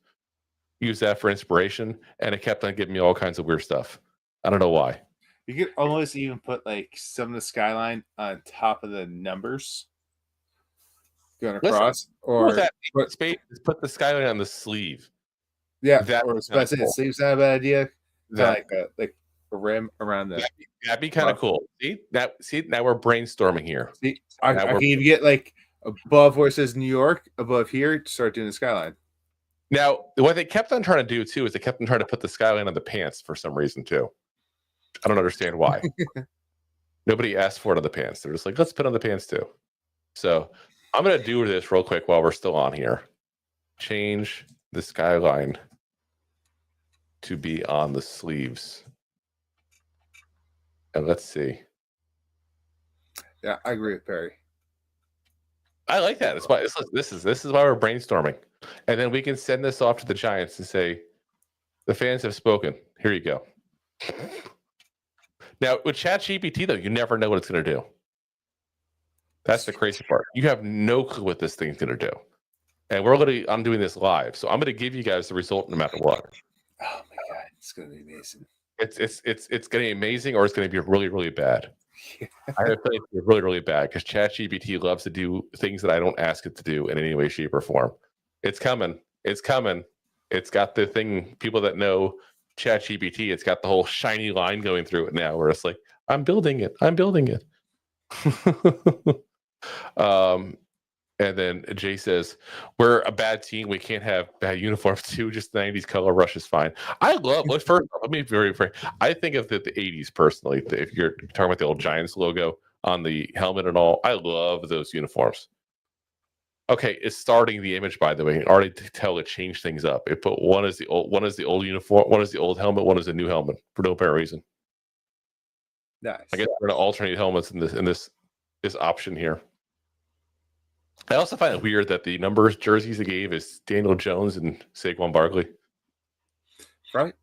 Use that for inspiration, and it kept on giving me all kinds of weird stuff. I don't know why. You could almost even put like some of the skyline on top of the numbers going across, or put the skyline on the sleeve. Yeah, that or especially the sleeve's not a bad idea. Like a rim around the. That'd be kind of cool. See, now we're brainstorming here. See, I can even get like above where it says New York, above here, to start doing the skyline. Now, what they kept on trying to do too is they kept on trying to put the skyline on the pants for some reason too. I don't understand why. Nobody asked for it on the pants. They're just like, let's put on the pants too. So I'm going to do this real quick while we're still on here. Change the skyline to be on the sleeves. And let's see. Yeah, I agree with Perry. I like that. That's why this is why we're brainstorming. And then we can send this off to the Giants and say, the fans have spoken. Here you go. Now, with ChatGPT, though, you never know what it's going to do. That's the crazy part. You have no clue what this thing's going to do. And I'm doing this live, so I'm going to give you guys the result no matter what. Oh my god, it's going to be amazing. It's going to be amazing, or it's going to be really, really bad. Yeah. I have to be really, really bad because ChatGPT loves to do things that I don't ask it to do in any way, shape, or form. It's coming. It's coming. It's got the thing. People that know ChatGPT, it's got the whole shiny line going through it now, where it's like, I'm building it. And then Jay says, we're a bad team. We can't have bad uniforms too. Just the 90s color rush is fine. Let me be very frank. I think of the 80s personally. If you're talking about the old Giants logo on the helmet and all, I love those uniforms. Okay, it's starting the image, by the way. You can already tell it changed things up. It put one is the old uniform, one is the old helmet, one is the new helmet for no apparent reason. Nice. I guess we're going to alternate helmets in this option here. I also find it weird that the numbers jerseys they gave is Daniel Jones and Saquon Barkley. Right.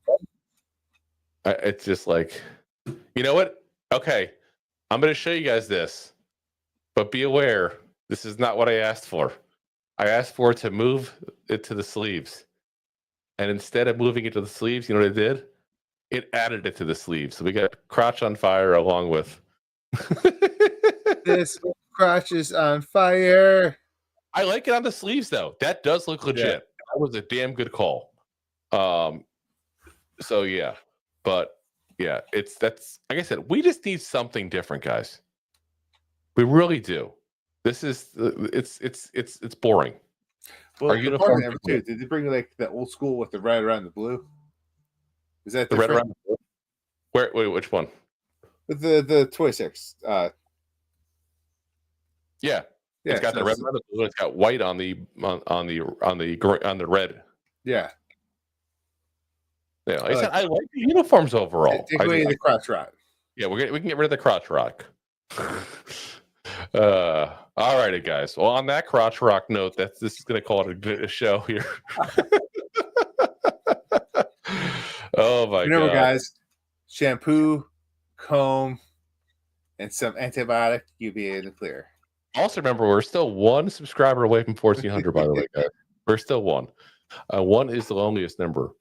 It's just like, you know what? Okay, I'm going to show you guys this, but be aware, this is not what I asked for. I asked for it to move it to the sleeves. And instead of moving it to the sleeves, you know what it did? It added it to the sleeves. So we got crotch on fire along with... This crotch is on fire. I like it on the sleeves, though. That does look legit. Yeah. That was a damn good call. So, yeah. But, yeah, that's like I said, we just need something different, guys. We really do. This is it's boring. Well, our uniform too. Did they bring like the old school with the red around the blue? Is that the red around the blue? Wait, which one? With the 26. Yeah, it's got the red around the blue. It's got white on the red. Yeah. Yeah, like I said, I like the uniforms overall. Take away the crotch rock. Yeah, we can get rid of the crotch rock. All righty, guys. Well, on that crotch rock note, this is going to call it a show here. Oh my god! Remember, guys, shampoo, comb, and some antibiotic. You'll be in the clear. Also, remember, we're still one subscriber away from 1,400. By the way, guys, we're still one. One is the loneliest number.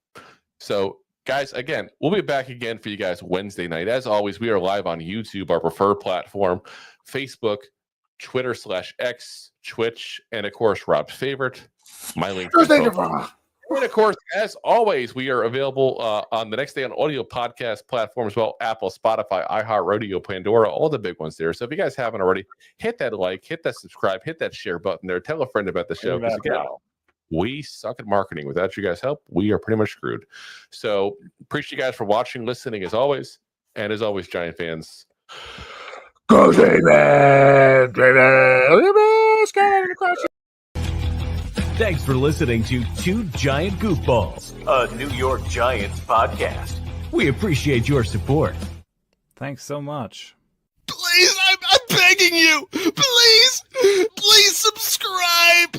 So, guys, again, we'll be back again for you guys Wednesday night. As always, we are live on YouTube, our preferred platform, Facebook, Twitter/X, Twitch, and of course, Rob's favorite, my link. And of course, as always, we are available on the Next Day on audio podcast platform as well: Apple, Spotify, iHeartRadio, Pandora, all the big ones there. So if you guys haven't already, hit that like, hit that subscribe, hit that share button there. Tell a friend about the show. Because again, we suck at marketing. Without you guys' help, we are pretty much screwed. So appreciate you guys for watching, listening as always. And as always, Giant fans, go David! Thanks for listening to Two Giant Goofballs, a New York Giants podcast. We appreciate your support. Thanks so much. Please, I'm begging you. Please subscribe.